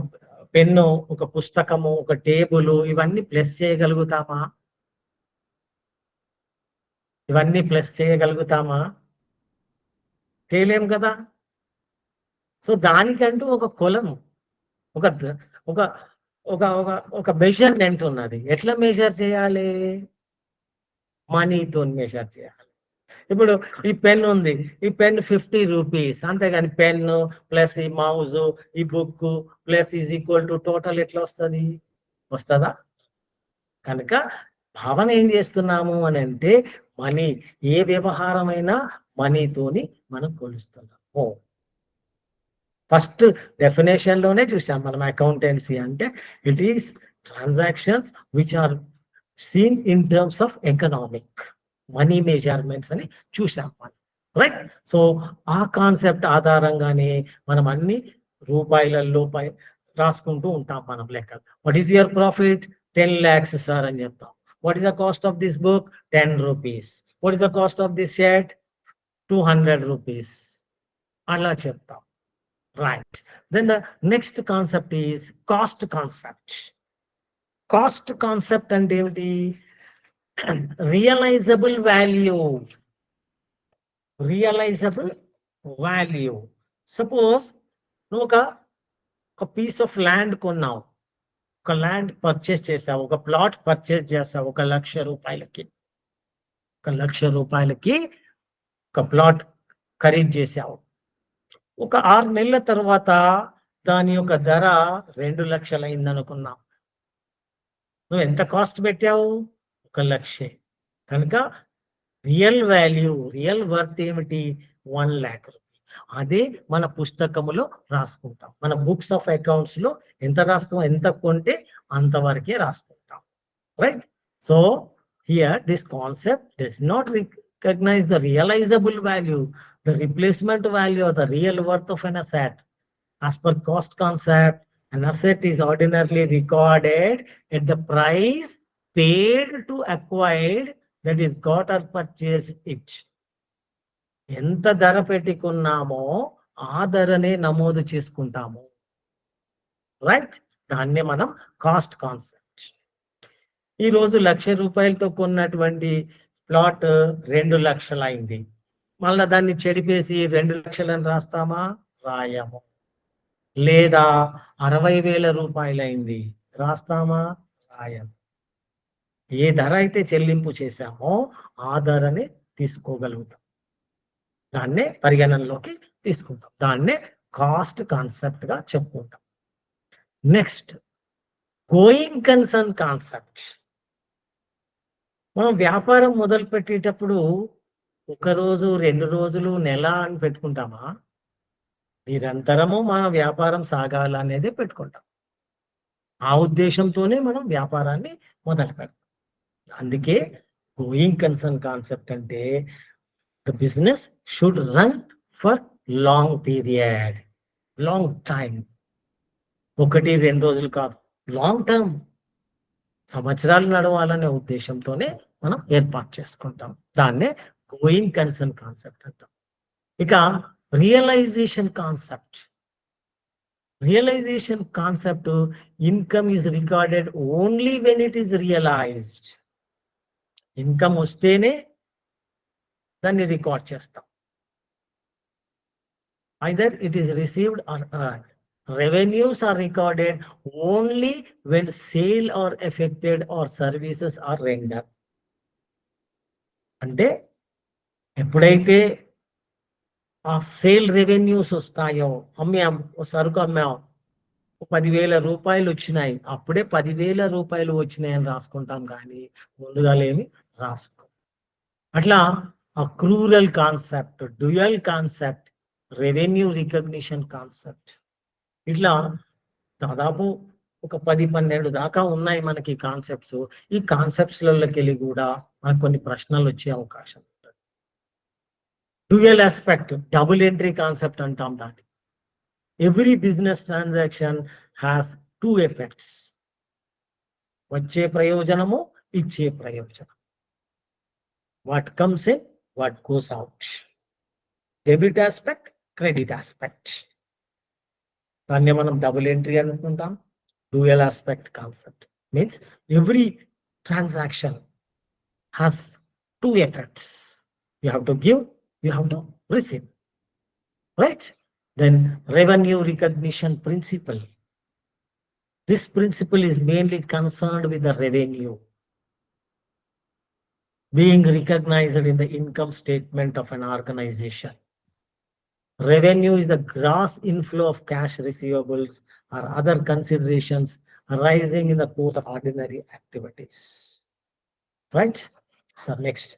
పెన్ను, ఒక పుస్తకము, ఒక టేబుల్, ఇవన్నీ ప్లస్ చేయగలుగుతామా? ఇవన్నీ ప్లస్ చేయగలుగుతామా? చేయలేం కదా. సో దానికంటూ ఒక కొలము, ఒక ఒక ఒక ఒక మెజర్మెంట్ ఉన్నది. ఎట్లా మెజర్ చేయాలి? మనీతో మెజర్ చేయాలి. ఇప్పుడు ఈ పెన్ ఉంది, ఈ పెన్ 50 రూపీస్, అంతేగాని పెన్ ప్లస్ ఈ మౌజ్, ఈ book plus is equal to total ఎట్లా వస్తుంది? వస్తుందా? కనుక భావన ఏం చేస్తున్నాము అని అంటే, మనీ, ఏ వ్యవహారమైనా మనీతోని మనం కొలుస్తున్నాము. ఫస్ట్ డెఫినేషన్ లోనే చూసాం మనం, అకౌంటెన్సీ అంటే it is transactions which are seen in terms of economic money measurements అని చూసాం మనం, రైట్? సో ఆ కాన్సెప్ట్ ఆధారంగానే మనం అన్ని రూపాయలలో రాసుకుంటూ ఉంటాం మనం లెక్కలు. What is your profit? 10 lakhs sir అని చెప్తాం. What is the cost of this book? 10 rupees. What is the cost of this shirt? 200 rupees. అలా చెప్తాం, right? Then the next concept is cost concept. కాస్ట్ కాన్సెప్ట్ అంటే ఏమిటి? Realisable value. Realisable value. Suppose నువ్వు ఒక పీస్ ఆఫ్ ల్యాండ్ కొన్నావు, ఒక ల్యాండ్ పర్చేస్ చేసావు, ఒక ప్లాట్ పర్చేస్ చేసావు 1,00,000 రూపాయలకి. 1,00,000 రూపాయలకి ఒక ప్లాట్ ఖరీదు చేసావు. ఒక 6 నెలల తర్వాత దాని యొక్క ధర 2 లక్షలు అయింది అనుకున్నావు. నువ్వు ఎంత కాస్ట్ పెట్టావు? 1,00,000. కనుక రియల్ వాల్యూ, రియల్ వర్త్ ఏమిటి? 1 lakh. అదే మన పుస్తకములో రాసుకుంటాం, మన బుక్స్ ఆఫ్ అకౌంట్స్ లో ఎంత రాస్తాం? ఎంత కొంటే అంతవరకే రాసుకుంటాం, right? So here this concept does not recognize the realizable value, the replacement value or the real worth of an asset. As per cost concept, an asset is ordinarily recorded at the price paid to acquired, that is got or purchased it. ఎంత ధర పెట్టుకున్నామో ఆ ధరనే నమోదు చేసుకుంటాము, right? దాన్నే మనం cost concept. ఈరోజు 1,00,000 రూపాయలతో కొన్నటువంటి plot 2 లక్షలు అయింది. మళ్ళా దాన్ని చెడిపేసి 2 లక్షలు అని రాస్తామా? రాయము. లేదా 60,000 రూపాయలు అయింది, రాస్తామా? రాయము. ఏ ధర అయితే చెల్లింపు చేశామో ఆ ధరని తీసుకోగలుగుతాం, దాన్నే పరిగణనలోకి తీసుకుంటాం, దాన్నే కాస్ట్ కాన్సెప్ట్ గా చెప్పుకుంటాం. Next, going concern concept. మనం వ్యాపారం మొదలు పెట్టేటప్పుడు 1 రోజు, 2 రోజులు, నెల అని పెట్టుకుంటామా? నిరంతరము మన వ్యాపారం సాగాలనేదే పెట్టుకుంటాం. ఆ ఉద్దేశంతోనే మనం వ్యాపారాన్ని మొదలు పెడతాం. అందుకే గోయింగ్ కన్సర్న్ కాన్సెప్ట్ అంటే the business should run for long period, long time. 1-2 రోజులు కాదు, లాంగ్ టర్మ్, సంవత్సరాలు నడవాలనే ఉద్దేశంతోనే మనం ఏర్పాటు చేసుకుంటాం. దాన్నే గోయింగ్ కన్సర్న్ కాన్సెప్ట్ అంటాం. ఇక realisation concept. Realisation concept, income is recorded only when it is realised. Income వస్తేనే దాన్ని రికార్డ్ చేస్తాం. Either it is received or earned. Revenues are recorded only when sale or effected or services are rendered. అంటే ఎప్పుడైతే ఆ sale revenues వస్తాయో, అమ్మాం, ఓ సరుకు అమ్మాం, 10,000 రూపాయలు వచ్చినాయి, అప్పుడే 10,000 రూపాయలు వచ్చినాయని రాసుకుంటాం, కానీ ముందుగా లేని రాసుకో. అట్లా accrual concept, dual concept, revenue recognition concept, ఇట్లా దాదాపు ఒక 10-12 దాకా ఉన్నాయి మనకి కాన్సెప్ట్స్. ఈ కాన్సెప్ట్స్లలోకి వెళ్ళి కూడా మనకు కొన్ని ప్రశ్నలు వచ్చే అవకాశం ఉంటుంది. Dual aspect, double entry concept అంటాం దాన్ని. Every business transaction has 2 effects. వచ్చే ప్రయోజనము, ఇచ్చే ప్రయోజనం. What comes in, what goes out. Debit aspect, credit aspect. దాన్ని మనం డబుల్ ఎంట్రీ అనుకుంటాం. Dual aspect concept means every transaction has 2 effects. You have to give, you have to receive, right? Then revenue recognition principle. This principle is mainly concerned with the revenue being recognized in the income statement of an organization. Revenue is the gross inflow of cash receivables or other considerations arising in the course of ordinary activities. Right? So next,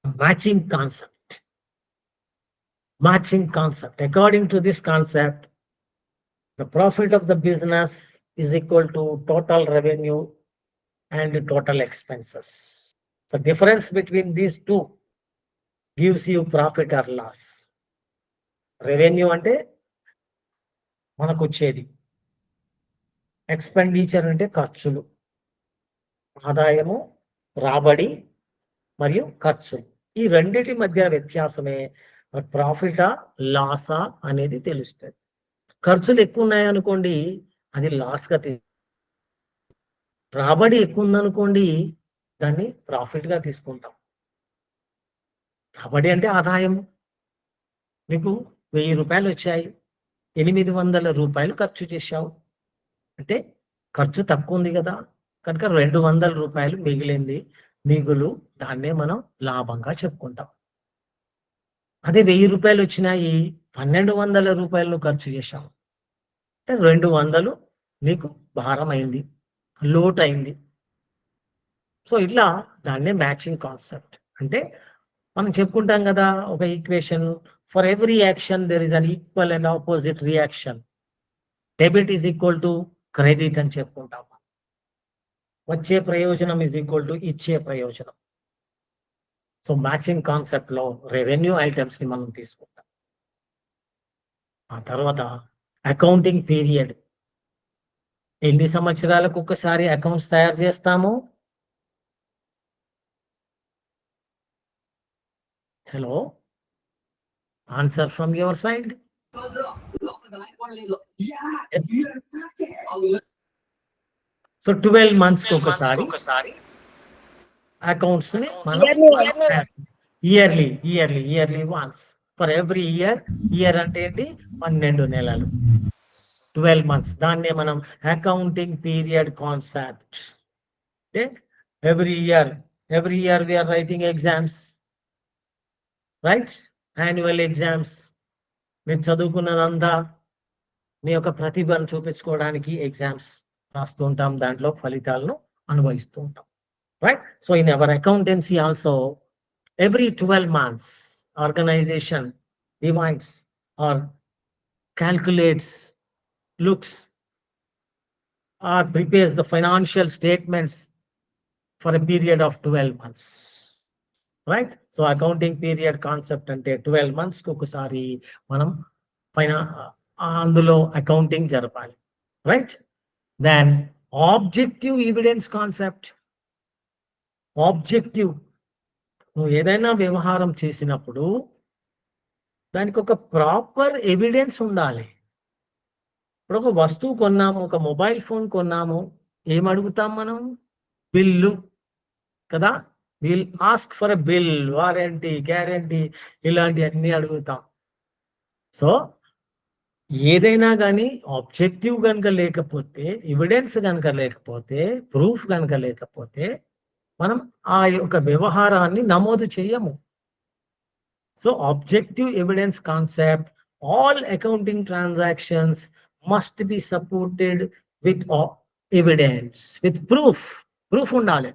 matching concept. Matching concept. According to this concept, the profit of the business is equal to total revenue and total expenses. The difference between these two gives you profit or loss. Revenue ante manaku vachedi, expenditure ante ఖర్చులు, ఆదాయము, రాబడి మరియు ఖర్చులు. ఈ రెండిటి మధ్య వ్యత్యాసమే ప్రాఫిటా లాసా అనేది తెలుస్తుంది. ఖర్చులు ఎక్కువ ఉన్నాయనుకోండి, అది లాస్గా, రాబడి ఎక్కువ ఉందనుకోండి, దాన్ని ప్రాఫిట్గా తీసుకుంటాం. రాబడి అంటే ఆదాయం. నీకు 1000 రూపాయలు వచ్చాయి, 800 రూపాయలు ఖర్చు చేశావు అంటే ఖర్చు తక్కువ ఉంది కదా, కనుక 200 రూపాయలు మిగిలింది, మిగులు, దాన్నే మనం లాభంగా చెప్పుకుంటాం. అదే 1000 రూపాయలు వచ్చినాయి, 1200 రూపాయలు ఖర్చు చేశావు అంటే 200 నీకు భారం అయింది, లోట్ అయింది. సో ఇట్లా దాన్నే మ్యాచింగ్ కాన్సెప్ట్ అంటే. మనం చెప్పుకుంటాం కదా ఒక equation, for every action there is an equal and opposite reaction. Debit is equal to credit అని చెప్పుకుంటాం. వచ్చే ప్రయోజనం ఈజ్ ఈక్వల్ టు ఇచ్చే ప్రయోజనం. సో మ్యాచింగ్ కాన్సెప్ట్ లో రెవెన్యూ ఐటమ్స్ ని మనం తీసుకుంటాం. ఆ తర్వాత అకౌంటింగ్ పీరియడ్. ఎన్ని సంవత్సరాలకు ఒకసారి అకౌంట్స్ తయారు చేస్తాము? Hello, answer from your side. So 12 months ఒకసారి అకౌంట్స్ ని మనం yearly once. For every year అంటే ఏంటి? 12 నెలలు, 12 months. దాన్నే మనం అకౌంటింగ్ పీరియడ్ కాన్సెప్ట్ అంటే every year we are writing exams, right? Annual exams. మీరు చదువుకున్నదంతా మీ యొక్క ప్రతిభను చూపించుకోవడానికి ఎగ్జామ్స్ రాస్తూ ఉంటాం, దాంట్లో ఫలితాలను అనుభవిస్తూ ఉంటాం, right? So in our accountancy also every 12 months organisation divides or calculates, looks, or prepares the financial statements for a period of 12 months. Right. So accounting period concept అంటే 12 monthsకి ఒకసారి మనం అందులో అకౌంటింగ్ జరపాలి. Right. Then objective evidence concept. Objective, నువ్వు ఏదైనా వ్యవహారం చేసినప్పుడు దానికి ఒక ప్రాపర్ ఎవిడెన్స్ ఉండాలి. ఇప్పుడు ఒక వస్తువు కొన్నాము, ఒక మొబైల్ ఫోన్ కొన్నాము, ఏం అడుగుతాం మనం? బిల్లు కదా. Will ask for a bill, warranty, guarantee, ఇలాంటివన్నీ అడుగుతాం. సో ఏదైనా కానీ ఆబ్జెక్టివ్ కనుక లేకపోతే, ఎవిడెన్స్ కనుక లేకపోతే, ప్రూఫ్ కనుక లేకపోతే మనం ఆ యొక్క వ్యవహారాన్ని నమోదు చేయము. So objective evidence concept, all accounting transactions must be supported with evidence, with proof. Proof ఉండాలి.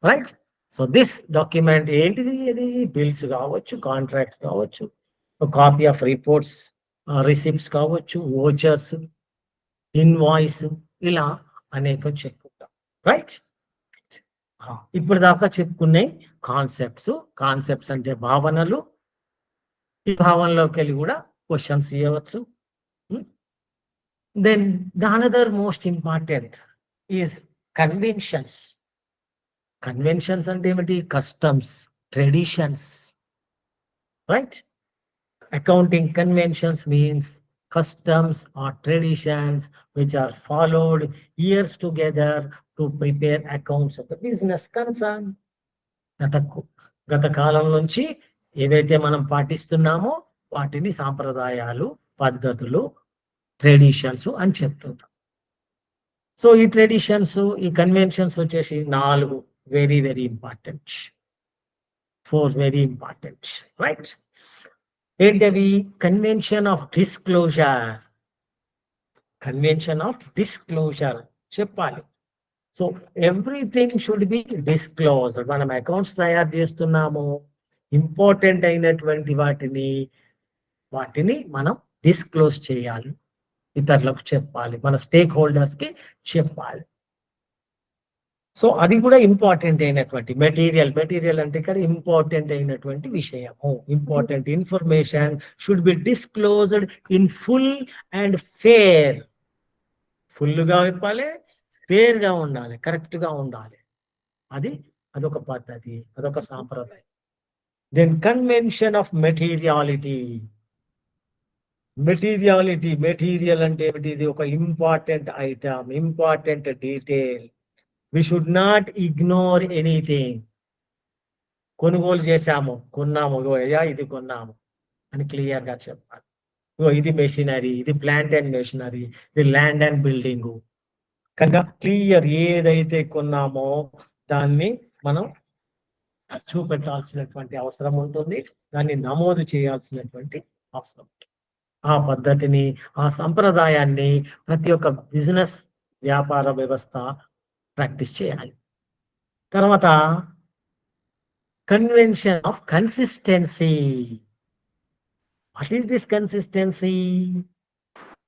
రైట్. సో దిస్ డాక్యుమెంట్ ఏంటిది? ఇది బిల్స్ కావచ్చు, కాంట్రాక్ట్స్ కావచ్చు, కాపీ ఆఫ్ రిపోర్ట్స్, రిసిప్ట్స్ కావచ్చు, వోచర్స్, ఇన్వాయిస్, ఇలా అనేక చెప్పుకుంటాం. రైట్. ఇప్పుడు దాకా చెప్పుకునే కాన్సెప్ట్స్ అంటే భావనలు. ఈ భావనలోకి వెళ్ళి కూడా క్వశ్చన్స్ ఇవ్వచ్చు. Then the another most important is conventions. Conventions అంటే ఏమిటి? Customs, traditions. Right. Accounting conventions means customs or traditions which are followed years together to prepare accounts of the business concern. గత కాలం నుంచి ఏవైతే మనం పాటిస్తున్నామో వాటిని సాంప్రదాయాలు, పద్ధతులు, ట్రెడిషన్స్ అని చెప్తుంటాం. సో ఈ ట్రెడిషన్స్, ఈ కన్వెన్షన్స్ వచ్చేసి 4 very very important, 4 very important. Right. ఏంటవి? Convention of disclosure. Convention of disclosure చెప్పాలి. So everything should be disclosed. మనం అకౌంట్స్ తయారు చేస్తున్నాము, ఇంపార్టెంట్ అయినటువంటి వాటిని మనం డిస్క్లోజ్ చేయాలి, ఇతరులకు చెప్పాలి, మన స్టేక్ హోల్డర్స్ కి చెప్పాలి. సో అది కూడా ఇంపార్టెంట్ అయినటువంటి మెటీరియల్ అంటే ఇక్కడ ఇంపార్టెంట్ అయినటువంటి విషయము. Important information should be disclosed in full and fair. ఫుల్గా చెప్పాలి, ఫేర్ గా ఉండాలి, కరెక్ట్ గా ఉండాలి. అదొక పద్ధతి, అదొక సాంప్రదాయం. Then convention of materiality. Material అంటే ఏమిటి? ఇది ఒక important item, important detail. We should not ignore anything. కొనుగోలు చేశాము, కొన్నాము, ఇది కొన్నాము అని క్లియర్ గా చెప్పాలి. ఇది మెషినరీ, ఇది ప్లాంట్ అండ్ మెషినరీ, ఇది ల్యాండ్ అండ్ బిల్డింగ్. కనుక క్లియర్, ఏదైతే కొన్నామో దాన్ని మనం చూపెట్టాల్సినటువంటి అవసరం ఉంటుంది, దాన్ని నమోదు చేయాల్సినటువంటి అవసరం. ఆ పద్ధతిని, ఆ సంప్రదాయాన్ని ప్రతి ఒక్క బిజినెస్, వ్యాపార వ్యవస్థ ప్రాక్టీస్ చేయాలి. తర్వాత convention of consistency. What is this consistency?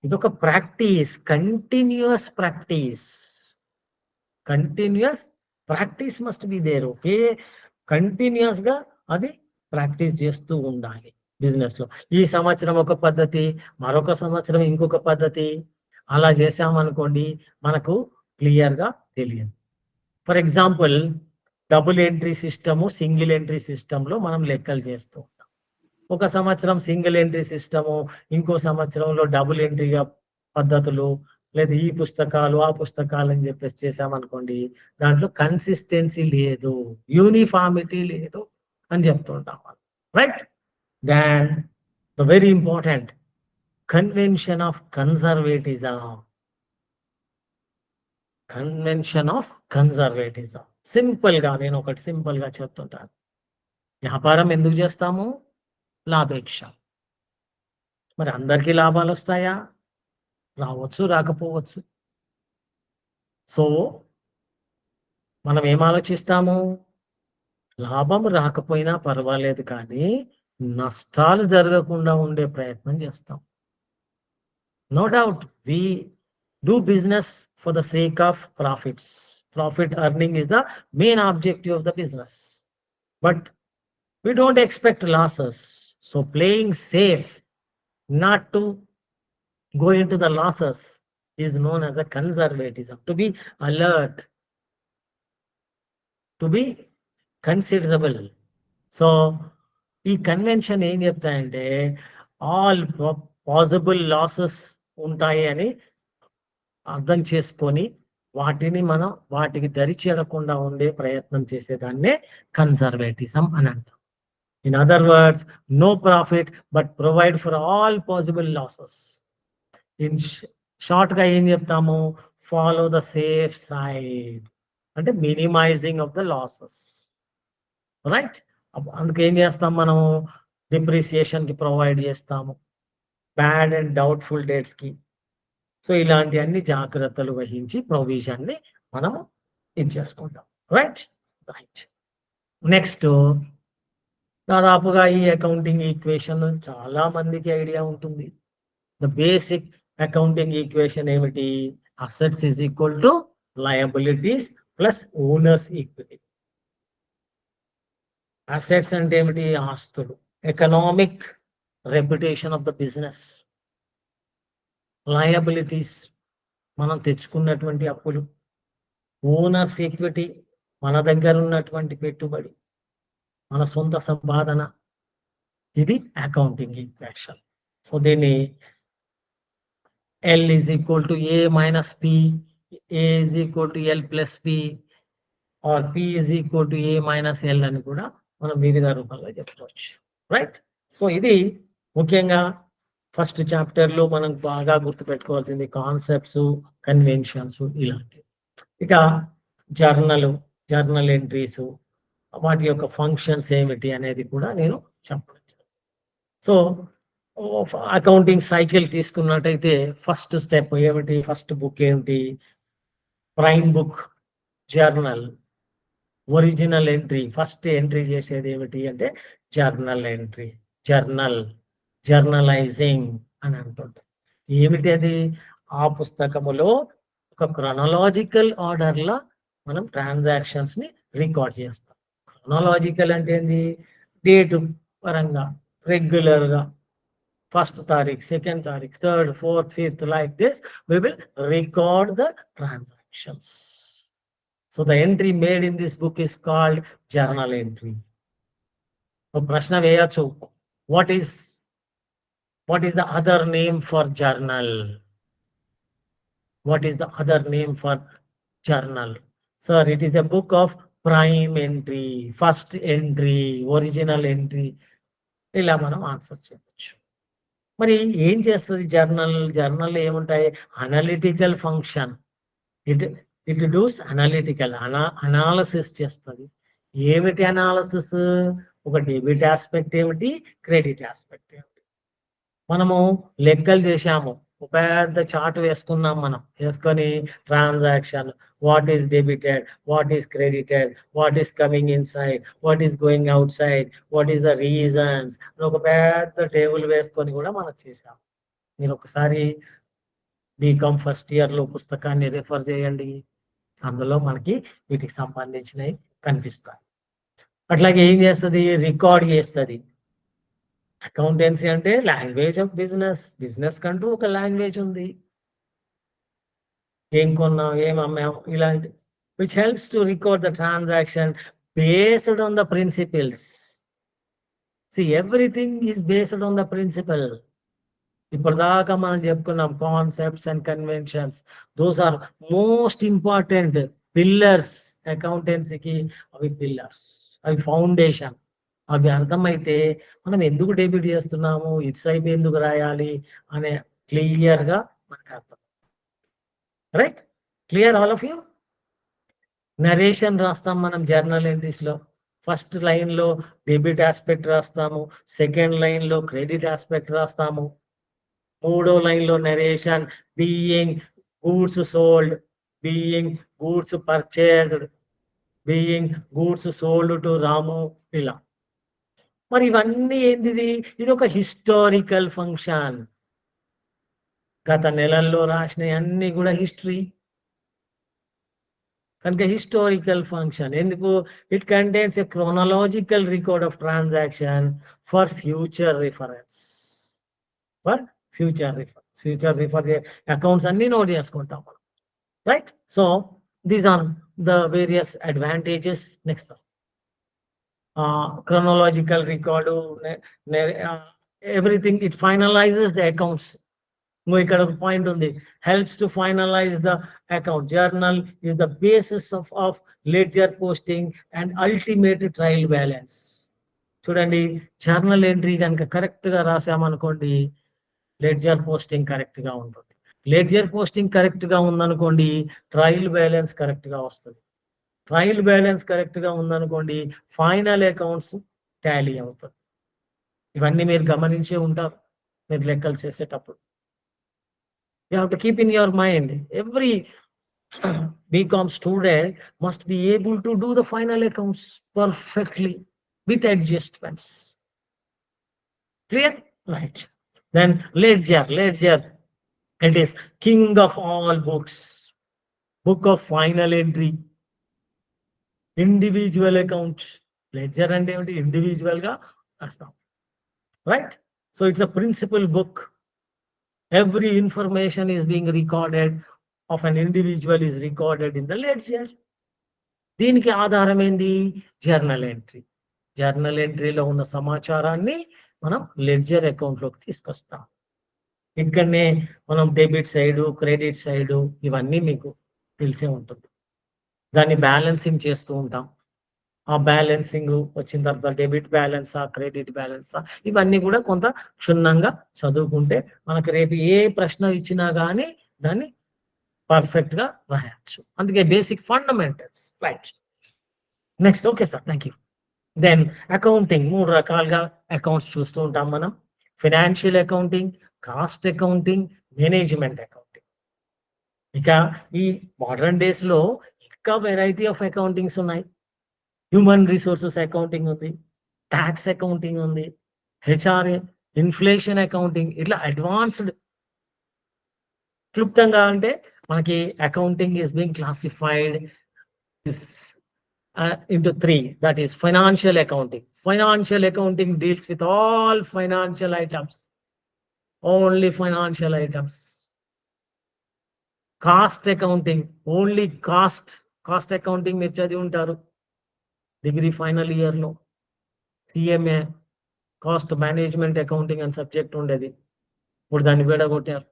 ఇదొక practice, continuous practice must be there. Okay, continuous గా అది ప్రాక్టీస్ చేస్తూ ఉండాలి బిజినెస్ లో. ఈ సంవత్సరం ఒక పద్ధతి, మరొక సంవత్సరం ఇంకొక పద్ధతి, అలా చేసామనుకోండి మనకు క్లియర్ గా తెలియదు. For example, double entry system, single entry సిస్టంలో మనం లెక్కలు చేస్తూ ఉంటాం. ఒక సంవత్సరం సింగిల్ ఎంట్రీ సిస్టము, ఇంకో సంవత్సరంలో డబుల్ ఎంట్రీగా పద్ధతులు, లేదా ఈ పుస్తకాలు ఆ పుస్తకాలు అని చెప్పేసి చేసామనుకోండి, దాంట్లో కన్సిస్టెన్సీ లేదు, యూనిఫార్మిటీ లేదు అని చెప్తుంటాం. Right. Then the very important convention of conservatism. Simple గా నేను ఒకటి సింపుల్ గా చెప్తుంటాను. వ్యాపారం ఎందుకు చేస్తాము? లాభేక్ష. మరి అందరికీ లాభాలు వస్తాయా? రావచ్చు, రాకపోవచ్చు. సో మనం ఏం ఆలోచిస్తాము? లాభం రాకపోయినా పర్వాలేదు, కానీ నష్టాలు జరగకుండా ఉండే ప్రయత్నం చేస్తాం. No doubt we do business for the sake of profits. Profit earning is the main objective of the business, but we don't expect losses. So playing safe, not to go into the losses, is known as a conservatism. To be alert, to be considerable. So ఈ convention ఏం చెప్తాయంటే all possible losses ఉంటాయి అని అర్థం చేసుకొని వాటికి దరి చేరకుండా ఉండే ప్రయత్నం చేసేదాన్నే కన్సర్వేటిజం అని అంటాం. In other words, no profit but provide for all possible losses. In short గా ఏం చెప్తాము, ఫాలో ద సేఫ్ సైడ్ అంటే minimising of the losses, right? అందుకే ఏం చేస్తాం, మనం డిప్రిసియేషన్ కి ప్రొవైడ్ చేస్తాము, బ్యాడ్ అండ్ డౌట్ఫుల్ డేట్స్ కి. సో ఇలాంటి అన్ని జాగ్రత్తలు వహించి ప్రొవిజన్ ని మనము ఇచ్చేసుకుంటాం, రైట్? రైట్. నెక్స్ట్, దాదాపుగా ఈ అకౌంటింగ్ ఈక్వేషన్ చాలా మందికి ఐడియా ఉంటుంది. ద బేసిక్ అకౌంటింగ్ ఈక్వేషన్ ఏమిటి? Assets is equal to liabilities plus owners equity. Assets అంటే ఏమిటి? ఆస్తులు. Economic reputation of the business. Liabilities మనం తెచ్చుకున్నటువంటి అప్పులు. ఓనర్స్ ఈక్విటీ మన దగ్గర ఉన్నటువంటి పెట్టుబడి, మన సొంత సంపాదన. ఇది అకౌంటింగ్ ఈక్వేషన్. సో దీన్ని L is equal to A minus P, A is equal to L plus P, or P is equal to A minus L అని కూడా మనం వివిధ రూపాల్లో చెప్పుకోవచ్చు, రైట్? సో ఇది ముఖ్యంగా ఫస్ట్ చాప్టర్ లో మనం బాగా గుర్తుపెట్టుకోవాల్సింది కాన్సెప్ట్స్, కన్వెన్షన్స్ ఇలాంటివి. ఇక జర్నల్ ఎంట్రీస్, వాటి యొక్క ఫంక్షన్స్ ఏమిటి అనేది కూడా నేను చెప్పవచ్చు. సో అకౌంటింగ్ సైకిల్ తీసుకున్నట్టయితే ఫస్ట్ స్టెప్ ఏమిటి? ఫస్ట్ బుక్ ఏమిటి? Prime book, journal, original entry. First entry చేసేది ఏమిటి అంటే జర్నల్ ఎంట్రీ. జర్నలైజింగ్ అని అంటుంటాం. ఏమిటి అది? ఆ పుస్తకములో ఒక క్రొనాలజికల్ ఆర్డర్ లో మనం ట్రాన్సాక్షన్స్ ని రికార్డ్ చేస్తాం. క్రొనాలజికల్ అంటే ఏంది? డేట్ పరంగా రెగ్యులర్ గా ఫస్ట్ తారీఖు, సెకండ్ తారీఖు, third, fourth, fifth, like this we will record the transactions. So the entry made in this book is called journal entry. So ప్రశ్న వేయచ్చు, what is the other name for journal? What is the other name for journal? Sir, it is a book of prime entry, first entry, original entry. ఇలా మనం answer చేయవచ్చు. మరి ఏం చేస్తుంది journal ఏముంటాయి? Analytical function. It does analytical analysis చేస్తుంది. ఏమిటి analysis? ఒక డెబిట్ ఆస్పెక్ట్ ఏమిటి, క్రెడిట్ ఆస్పెక్ట్ ఏమిటి. మనము లెక్కలు చేశాము, ఒక పెద్ద చార్ట్ వేసుకున్నాం. మనం వేసుకొని transaction, what is debited, what is credited, what is coming in side, what is going out side, what is the reasons, ఒక పెద్ద టేబుల్ వేసుకొని కూడా మనం చేసాం. మీరు ఒకసారి బీకామ్ ఫస్ట్ ఇయర్ లో పుస్తకాన్ని రిఫర్ చేయండి, అందులో మనకి వీటికి సంబంధించినవి కనిపిస్తాయి. అట్లాగే ఏం చేస్తుంది? రికార్డ్ చేస్తుంది. అకౌంటెన్సీ అంటే లాంగ్వేజ్ ఆఫ్ బిజినెస్ కంటూ ఒక లాంగ్వేజ్ ఉంది. ఏం కొన్నాం, ఏం అమ్మాం, ఇలాంటి which helps to record the transaction based on the principles. Everything is based on the principle. ఇప్పటిదాకా మనం చెప్పుకున్నాం concepts and conventions. Those are most important pillars అకౌంటెన్సీకి. అవి పిల్లర్స్, అవి ఫౌండేషన్. అవి అర్థమైతే మనం ఎందుకు డెబిట్ చేస్తున్నాము, ఇటు సైడ్ ఎందుకు రాయాలి అనే క్లియర్ గా మనకు అర్థం, right? Clear all of you? Narration రాస్తాం మనం జర్నల్ ఎంట్రీస్ లో. ఫస్ట్ లైన్ లో డెబిట్ ఆస్పెక్ట్ రాస్తాము, సెకండ్ లైన్ లో క్రెడిట్ ఆస్పెక్ట్ రాస్తాము, మూడో లైన్ లో narration being goods sold, being goods purchased, being goods sold to Ramu, ఇలా. మరి ఇవన్నీ ఏంటిది? ఇది ఒక హిస్టారికల్ ఫంక్షన్. గత నెలల్లో రాసినవి అన్నీ కూడా హిస్టరీ. కనుక హిస్టారికల్ ఫంక్షన్ ఎందుకు? It contains a chronological record of transaction for future reference. For future reference. Future refer accounts అన్ని నోట్ చేసుకుంటాం మనం. Right? So these are the various advantages. Next chronological record, everything, it finalizes the accounts. ఇక్కడ ఒక point ఉంది, helps to finalise the account. Journal is the basis of ledger posting and ultimate trial balance. చూడండి, journal entry కనుక correct గా రాసామనుకోండి, ledger posting correct గా ఉంటుంది. Ledger posting correct గా ఉందనుకోండి, ట్రయల్ బ్యాలెన్స్ కరెక్ట్ గా వస్తుంది. ట్రయల్ బ్యాలెన్స్ కరెక్ట్ గా ఉందనుకోండి, ఫైనల్ అకౌంట్స్ టాలీ అవుతుంది. ఇవన్నీ మీరు గమనించే ఉంటారు మీరు లెక్కలు చేసేటప్పుడు. You have to keep in your mind, every BCom student must be able to do the final accounts perfectly with adjustments. Clear? Right. Then ledger, it is king of all books, book of final entry. Individual account, ledger and individual ga rastam. Right? So it's a principal book. Every information is being recorded of an individual is recorded in the ledger. దీనికి ఆధారం ఏంది? Journal entry. Journal ఎంట్రీలో ఉన్న సమాచారాన్ని మనం ledger అకౌంట్లోకి తీసుకొస్తాం. ఇక్కడనే మనం డెబిట్ సైడ్, క్రెడిట్ సైడ్ ఇవన్నీ మీకు తెలిసే ఉంటుంది. దాన్ని బ్యాలెన్సింగ్ చేస్తూ ఉంటాం. ఆ బ్యాలెన్సింగ్ వచ్చిన తర్వాత డెబిట్ బ్యాలెన్సా, క్రెడిట్ బ్యాలెన్సా, ఇవన్నీ కూడా కొంత క్షుణ్ణంగా చదువుకుంటే మనకు రేపు ఏ ప్రశ్న ఇచ్చినా కానీ దాన్ని పర్ఫెక్ట్ గా రాయొచ్చు. అందుకే basic fundamentals. Right. Next. Okay sir, thank you. Then accounting, 3 రకాలుగా అకౌంట్స్ చూస్తూ ఉంటాం మనం. Financial accounting, cost accounting, management accounting. ఇక ఈ మోడర్న్ డేస్ లో ఇంకా వెరైటీ ఆఫ్ అకౌంటింగ్స్ ఉన్నాయి. హ్యూమన్ రిసోర్సెస్ అకౌంటింగ్ ఉంది, ట్యాక్స్ అకౌంటింగ్ ఉంది, హెచ్ఆర్ఏ, ఇన్ఫ్లేషన్ అకౌంటింగ్, ఇట్లా అడ్వాన్స్డ్. క్లుప్తంగా అంటే మనకి accounting is being classified into 3, that is financial accounting. Financial accounting deals with all financial items, only financial items. Cost accounting, only cost accounting మీరు చదివి ఉంటారు degree final year లో. CMA, cost management accounting అని subject ఉండేది, ఇప్పుడు దాన్ని విడగొట్టారు.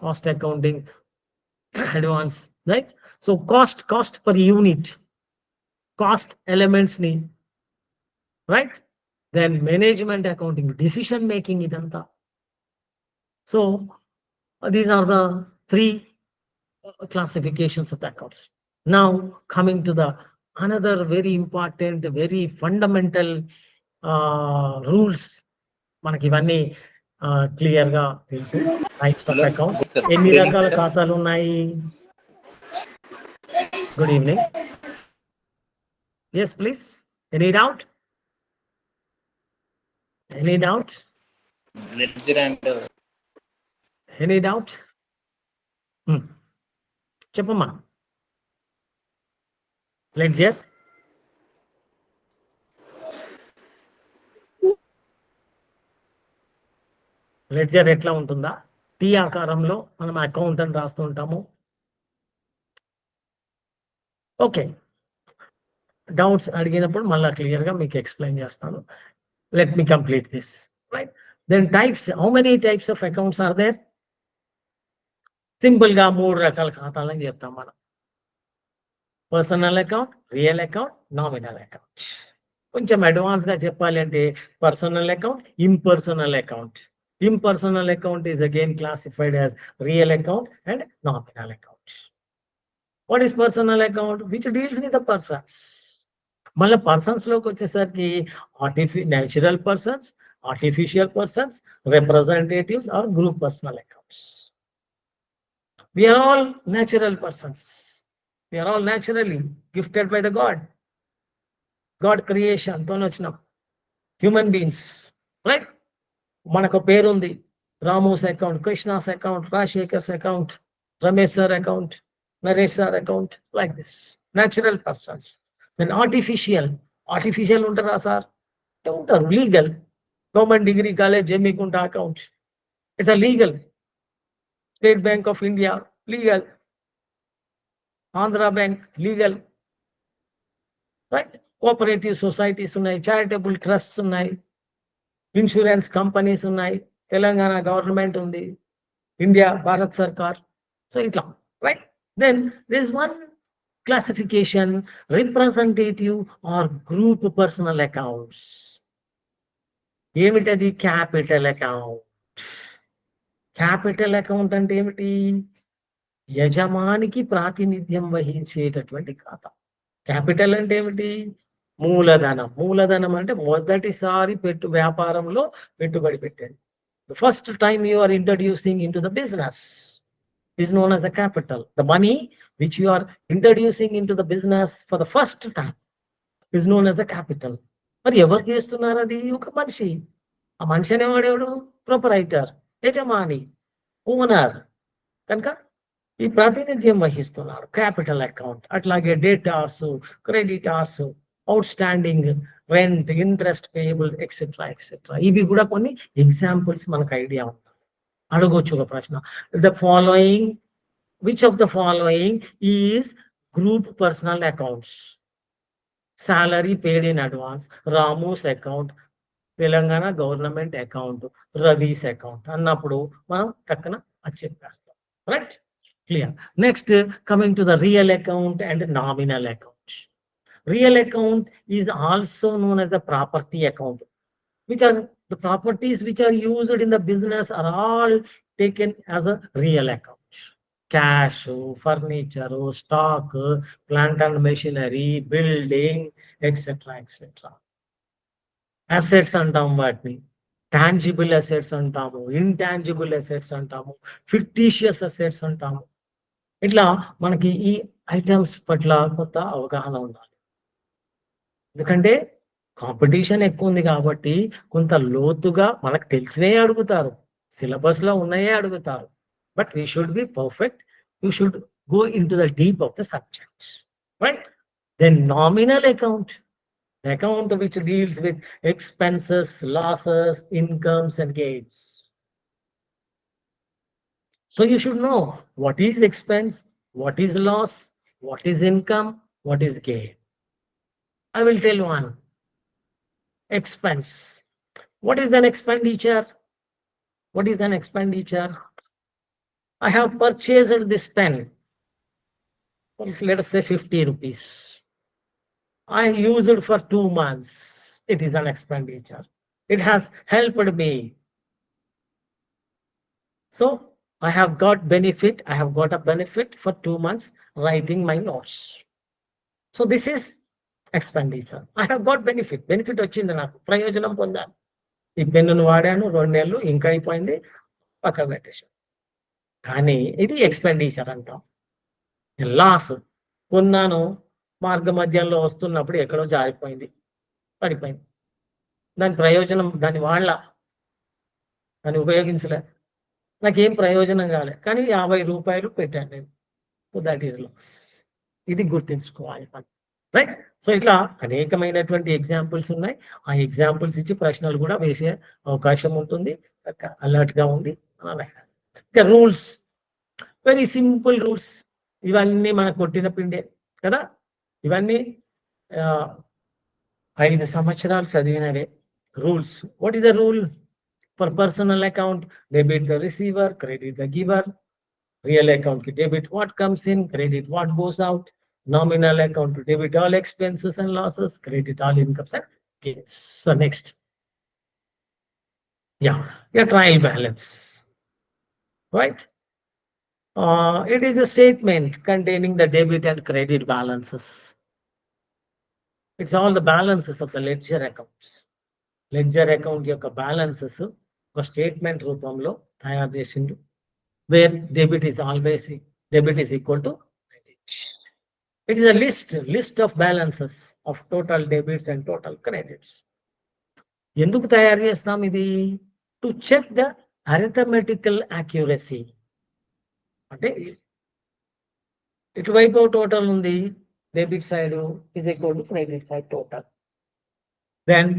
Cost accounting advance. Right? So cost per unit, cost elements ని. Right? Then management accounting, decision making, ఇదంతా. So these are the 3 classifications of the accounts. Now coming to the another very important, very fundamental rules. మనకి ఇవన్నీ clear గా తెలుసు. Types of accounts, ఎన్ని రకాల ఖాతాలు ఉన్నాయి. Good evening. Yes please. Any doubt? Any doubt? Any doubt? చెప్పమ్మా. Ledger ఎట్లా ఉంటుందా? టీ ఆకారంలో మనం అకౌంట్ అని రాస్తూ ఉంటాము. ఓకే, డౌట్స్ అడిగినప్పుడు మళ్ళీ క్లియర్ గా మీకు ఎక్స్ప్లెయిన్ చేస్తాను. Let me complete this. Right? Then types. How many types of accounts are there? Simple గా 3 రకాల ఖాతాలని చెప్తాం మనం. Personal account, real account, nominal account. కొంచెం అడ్వాన్స్ గా చెప్పాలి అంటే personal account, impersonal account. Impersonal account is again classified as real account and nominal account. What is personal account? Which deals with the persons. మళ్ళీ persons లోకి వచ్చేసరికి natural persons, artificial persons, representatives are group personal accounts. We are all natural persons. We are all naturally gifted by the God creation. Human beings, right? మనకు పేరు ఉంది, Ramu's account, Krishna's account, Rajasekhar's account, Ramesh sir account, Naresh sir account, like this natural persons. Then artificial ఉంటారా sir? ఉంటారు. Legal, government degree college Jammikunta account, it's a legal. State Bank of India legal, Andhra bank legal, right? Cooperative societies ఉన్నాయి, charitable trusts ఉన్నాయి, insurance companies ఉన్నాయి, Telangana government ఉంది, India Bharat Sarkar. So ఇట్లా, right? Then this one classification, representative or group personal accounts. ఏమిటది? Capital account. Capital account అంటే ఏమిటి? యజమానికి ప్రాతినిధ్యం వహించేటటువంటి ఖాతా. క్యాపిటల్ అంటే ఏమిటి? మూలధనం. మూలధనం అంటే మొదటిసారి వ్యాపారంలో పెట్టుబడి పెట్టేది. The first time you are introducing into the business is known as the capital. The money which you are introducing into the business for the first time is known as the capital. మరి ఎవరు చేస్తున్నారు? అది ఒక మనిషి. ఆ మనిషి అనేవాడేవాడు? Proprietor, యజమాని, owner. కనుక ఈ ప్రాతినిధ్యం వహిస్తున్నారు క్యాపిటల్ అకౌంట్. అట్లాగే డేటార్స్, creditors, out standing rent, interest payable, etcetera etcetera. ఇవి కూడా కొన్ని ఎగ్జాంపుల్స్ మనకు ఐడియా ఉంటాయి. అడగొచ్చు ఒక ప్రశ్న, the following, which of the following is group personal accounts? Salary paid in advance, Ramu's account, Telangana government account, Ravi's account అన్నప్పుడు మనం టక్కన అది చెప్పేస్తాం, right? Clear. Next, coming to the real account and nominal account. Real account is also known as the property account, which are the properties which are used in the business are all taken as a real account. Cash, furniture, stock, plant and machinery, building, etc. etc. Assets అంటాము వాటిని, tangible assets అంటాము, intangible assets అంటాము, fictitious assets అంటాము. ఇట్లా మనకి ఈ items పట్ల కొత్త అవగాహన ఉండాలి. ఎందుకంటే కాంపిటీషన్ ఎక్కువ ఉంది కాబట్టి కొంత లోతుగా మనకు తెలిసినవి అడుగుతారు, సిలబస్ లో ఉన్నాయే అడుగుతారు. But we should be perfect, you should go into the deep of the subject, right? Then nominal account, the account which deals with expenses, losses, incomes and gains. So you should know what is expense, what is loss, what is income, what is gain. I will tell one. Expense. What is an expenditure? What is an expenditure? I have purchased this pen. Let us say 50 rupees. I used it for 2 months. It is an expenditure. It has helped me. So I have got benefit. I have got a benefit for 2 months writing my notes. So this is expenditure. I have got benefit. Benefit వచ్చింది, నాకు ప్రయోజనం పొందాను. ఈ పెన్నును వాడాను 2 నెలలు, ఇంకా అయిపోయింది, పక్కన పెట్టేశాను. కానీ ఇది ఎక్స్పెండిచర్ అంటాం. లాస్, కొన్నాను, మార్గ మధ్యంలో వస్తున్నప్పుడు ఎక్కడో జారిపోయింది, పడిపోయింది. దాని ప్రయోజనం, దాన్ని దాన్ని ఉపయోగించలే, నాకేం ప్రయోజనం కాలే, కానీ 50 రూపాయలు పెట్టాను నేను. So that is loss. ఇది గుర్తించుకోవాలి మనం, రైట్? సో ఇట్లా అనేకమైనటువంటి ఎగ్జాంపుల్స్ ఉన్నాయి. ఆ ఎగ్జాంపుల్స్ ఇచ్చి ప్రశ్నలు కూడా వేసే అవకాశం ఉంటుంది. అలర్ట్ గా ఉండి ఇంకా రూల్స్, వెరీ సింపుల్ రూల్స్. ఇవన్నీ మనకు కొట్టిన పిండే కదా, ఇవన్నీ 5 సంవత్సరాలు చదివినవే rules. What is the rule? For personal account, debit the receiver, credit the giver. Real account కి debit what comes in, credit what goes out. Nominal account to debit all expenses and losses, credit all incomes and gains. So next, your trial balance, right? It is a statement containing the debit and credit balances. It's all the balances of the ledger accounts. Ledger account యొక్క balances ఒక statement రూపంలో తయారు చేసిండు, where debit is equal to credit. It is a list of balances of total debits and total credits. ఎందుకు తయారు చేస్తాం ఇది? To check the arithmetical accuracy. అంటే ఇటువైపు టోటల్ ఉంది, debit side is equal to credit side total. Then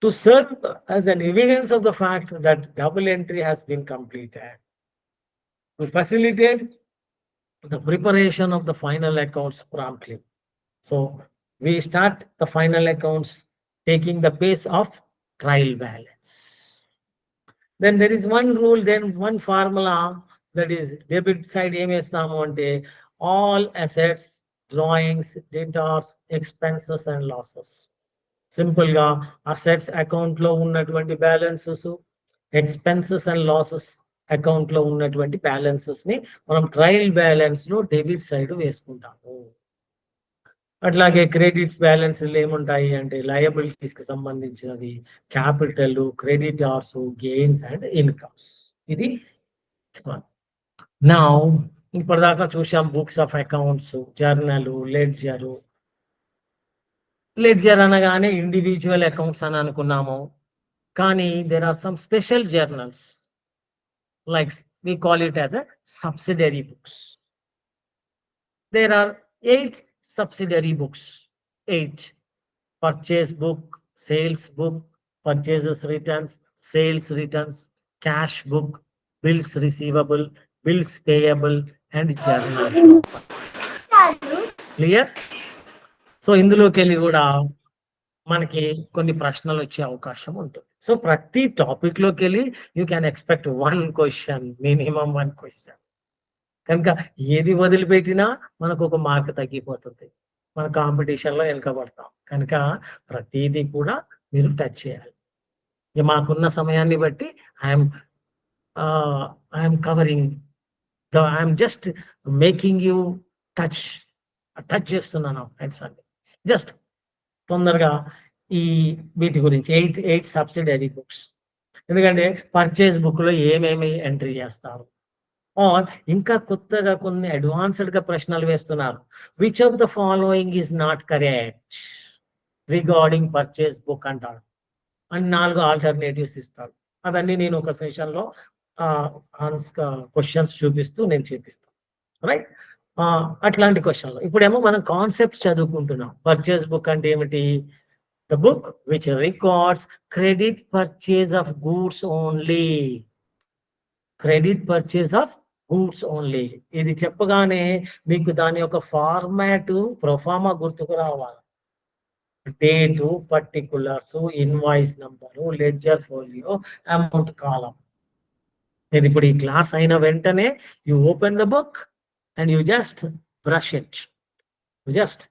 to serve as an evidence of the fact that double entry has been completed, to facilitate the preparation of the final accounts promptly. So we start the final accounts taking the base of trial balance. Then there is one rule, then one formula, that is debit side em chestamu ante all assets, drawings, debtors, expenses and losses. Simple గా assets account లో ఉన్నటువంటి balances, expenses and losses account లో ఉన్నటువంటి balances ని మనం trial balance లో debit side వేసుకుంటాము. అట్లాగే క్రెడిట్ బ్యాలెన్స్ ఏముంటాయి అంటే లయబిలిటీస్ కి సంబంధించినవి, capital, creditors, gains and incomes. ఇది నా ఇప్పటిదాకా చూసాం books of accounts, journal, ledger. Ledger అనగానే ఇండివిజువల్ అకౌంట్స్ అని అనుకున్నాము, కానీ there are some special journals, like we call it as a subsidiary books. There are 8 subsidiary books. 8: purchase book, sales book, purchases returns, sales returns, cash book, bills receivable, bills payable and journal. Clear? So ఇందులోకి వెళ్ళి కూడా మనకి కొన్ని ప్రశ్నలు వచ్చే అవకాశం ఉంటుంది. So ప్రతి టాపిక్ లోకి వెళ్ళి you can expect 1 question, minimum 1 question. కనుక ఏది వదిలిపెట్టినా మనకు ఒక మార్క్ తగ్గిపోతుంది, మన కాంపిటీషన్ లో వెనకబడతాం. కనుక ప్రతిదీ కూడా మీరు టచ్ చేయాలి. మాకున్న సమయాన్ని బట్టి I'm covering I'm just making you touch చేస్తున్నాను ఫ్రెండ్స్ అండి. జస్ట్ తొందరగా ఈ వీటి గురించి 8 సబ్సిడరీ బుక్స్. ఎందుకంటే పర్చేజ్ బుక్ లో ఏమేమి ఎంట్రీ చేస్తారు, ఆర్ ఇంకా కొత్తగా కొన్ని అడ్వాన్స్డ్ గా ప్రశ్నలు వేస్తున్నారు. Which of the following is not correct regarding purchase book అంటారు, అని 4 ఆల్టర్నేటివ్స్ ఇస్తారు. అవన్నీ నేను ఒక సెషన్ లో క్వశ్చన్స్ చూపిస్తూ నేను చేపిస్తాను, రైట్? అట్లాంటి క్వశ్చన్లు. ఇప్పుడేమో మనం కాన్సెప్ట్ చదువుకుంటున్నాం. పర్చేజ్ బుక్ అంటే ఏమిటి? The book which records credit purchase of goods only. Credit purchase of goods only. ఇది చెప్పగానే మీకు దాని యొక్క ఫార్మాట్ ప్రొఫార్మా గుర్తుకు రావాలి. Date, particulars, invoice number, ledger folio, amount column. నేను ఇప్పుడు ఈ క్లాస్ అయిన వెంటనే you open the book and you just brush it, you just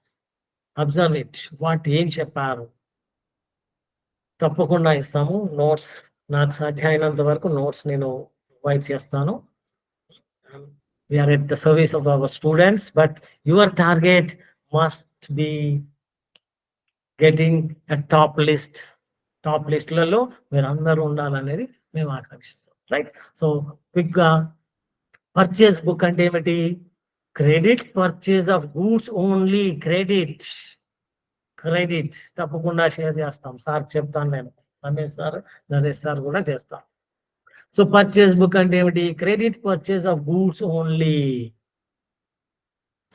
observe it, what ఏం చెప్పారు. తప్పకుండా ఇస్తాము నోట్స్, నాకు సాధ్యమైనంత వరకు నోట్స్ నేను ప్రొవైడ్ చేస్తాను. We are at the service of our students, but your target must be getting a top లిస్ట్లలో మీరు అందరూ ఉండాలనేది మేము ఆకాంక్షిస్తాం, రైట్? సో క్విక్ గా పర్చేస్ బుక్ అంటే ఏమిటి? Credit purchase of goods only. Credit తప్పకుండా షేర్ చేస్తాం. సార్ చెప్తాను, నేను రమేష్ సార్, నరేష్ సార్ కూడా చేస్తాం. సో పర్చేజ్ బుక్ అంటే ఏమిటి? Credit purchase of goods only.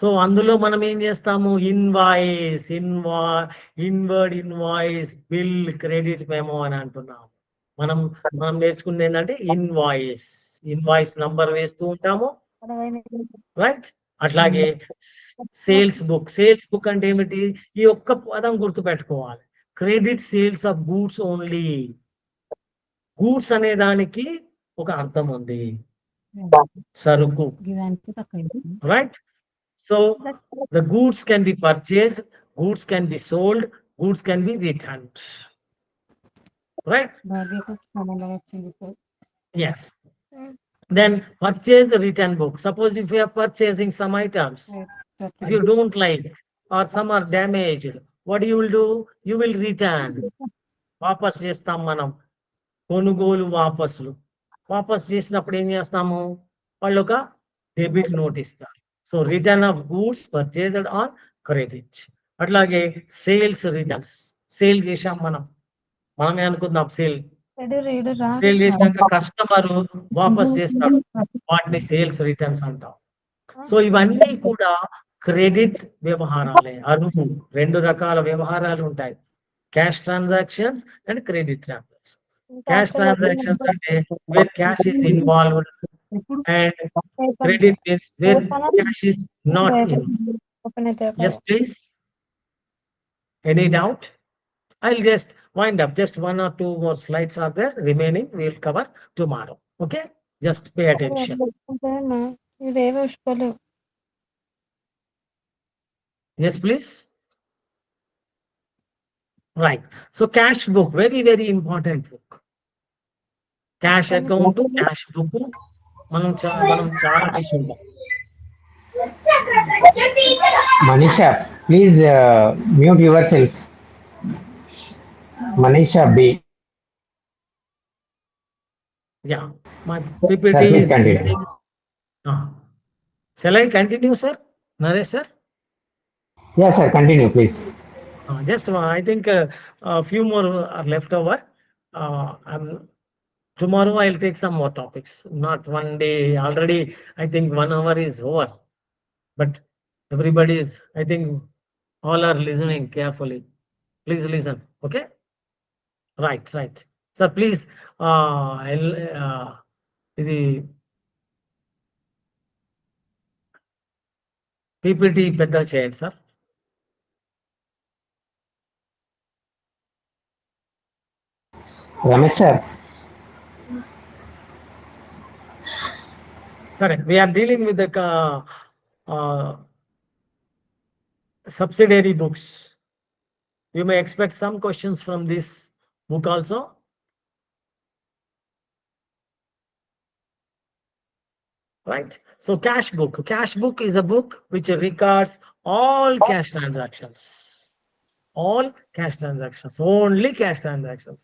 So అందులో మనం ఏం చేస్తాము? Invoice, inward invoice, bill, credit memo అని అంటున్నాము. మనం నేర్చుకున్నది ఏంటంటే ఇన్వాయిస్ నంబర్ వేస్తూ ఉంటాము, రైట్? అట్లాగే సేల్స్ బుక్ అంటే ఏమిటి? ఈ ఒక్క పదం గుర్తు పెట్టుకోవాలి. Credit sales of goods only. Goods అనే దానికి ఒక అర్థం ఉంది, సరుకు, right? So the goods can be purchased, goods can be sold, goods can be returned, right? Yes. Then purchase the return book. Suppose if you are purchasing some items, if you don't like or some are damaged, what you will do? You will return. వాపస్ చేస్తాం మనం. కొనుగోలు వాపస్ చేసినప్పుడు ఏం చేస్తాము? వాళ్ళు ఒక డెబిట్ నోట్ ఇస్తారు. So return of goods purchased on credit. అట్లాగే సేల్స్ రిటర్న్స్, సేల్ చేసాం మనం, మనమే అనుకుందాం సేల్ రీడర్ సేల్ చేసినాక కస్టమర్ వాపస్ చేస్తాడు, వాటిని సేల్స్ రిటర్న్స్ అంటాం. సో ఇవన్నీ కూడా క్రెడిట్ వ్యవహారాలే. అరువు 2 రకాల వ్యవహారాలు ఉంటాయి, cash transactions and credit transactions. Cash transactions అంటే where cash is involved and credit means where cash is not involved. Yes, please. Any doubt? I'll just wind up. Just 1 or 2 more slides are there. Remaining we will cover tomorrow. Okay? Just pay attention. ఇవేవి పుష్పాలు. Yes, please. Right. So cash book, very, very important book. Cash account, cash book. మనం చాలా తీసుకుంటాం. Manisha, please mute yourself. Manisha B. Yeah, my PPT Sir, please is continue. missing. Shall I continue, sir? Naresh, sir? Yes, sir. Continue, please. Just I think a few more are left over. Tomorrow I'll take some more topics. Not one day. Already I think 1 hour is over. But everybody is, I think all are listening carefully. Please listen. Okay? Right. Sir, please, ఇది PPT పెద్ద చేయండి sir. Ramesh sir. Sir, we are dealing with the subsidiary books. You may expect some questions from this book also. Right? So cash book is a book which records all cash transactions. All cash transactions, only cash transactions.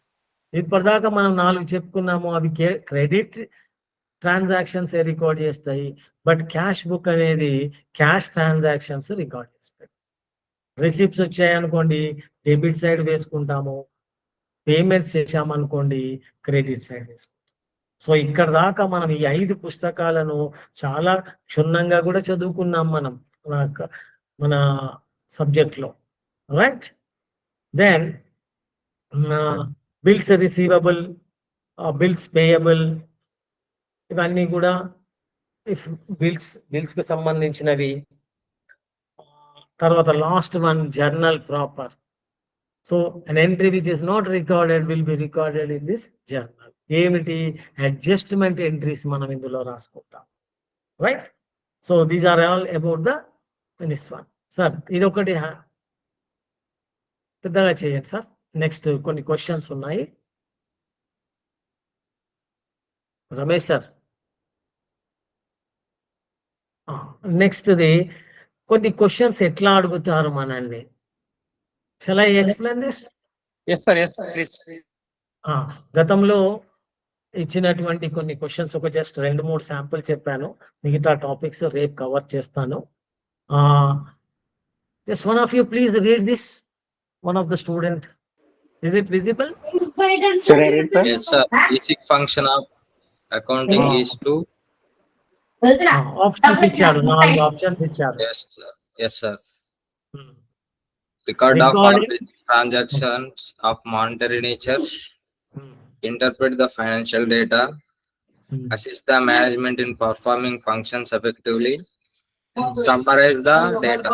ఇప్పటిదాకా మనం 4 చెప్పుకున్నాము, అవి credit transactions record చేస్తాయి. But cash book అనేది cash transactions record చేస్తాయి. Receipts వచ్చాయనుకోండి, debit side వేసుకుంటాము. Payments చేశామనుకోండి, credit side వేసుకుంటాం. సో ఇక్కడ దాకా మనం ఈ 5 పుస్తకాలను చాలా క్షుణ్ణంగా కూడా చదువుకున్నాం మనం మన సబ్జెక్ట్లో. Right? Then bills receivable, bills payable, ఇవన్నీ కూడా బిల్స్ కి సంబంధించినవి. తర్వాత last one journal proper. So an entry which is not recorded will be recorded in this journal. ఏమిటి? అడ్జస్ట్మెంట్ ఎంట్రీస్ మనం ఇందులో రాసుకుంటాం. Right? So these are all about this one. Sir ఇది ఒకటి పెద్దగా చేయండి సార్. నెక్స్ట్ కొన్ని క్వశ్చన్స్ ఉన్నాయి. రమేష్ సార్, నెక్స్ట్ది కొన్ని క్వశ్చన్స్ ఎట్లా అడుగుతారు మనల్ని. Shall I explain this? Yes, sir. Yes, please. గతంలో ఇచ్చినటువంటి కొన్ని క్వశ్చన్స్ ఒక జస్ట్ 2-3 శాంపుల్ చెప్పాను. మిగతా టాపిక్స్ రేపు కవర్ చేస్తాను. Just one of you please read this. One of the student. Is it visible? Should I read, sir? Yes, sir. Basic function of accounting is to. Options ఇచ్చారు, 4 options ఇచ్చారు. Yes, sir. Yes, sir. Record of all business transactions of monetary nature. Interpret the financial data. Assist the management in performing functions effectively. Summarize the data.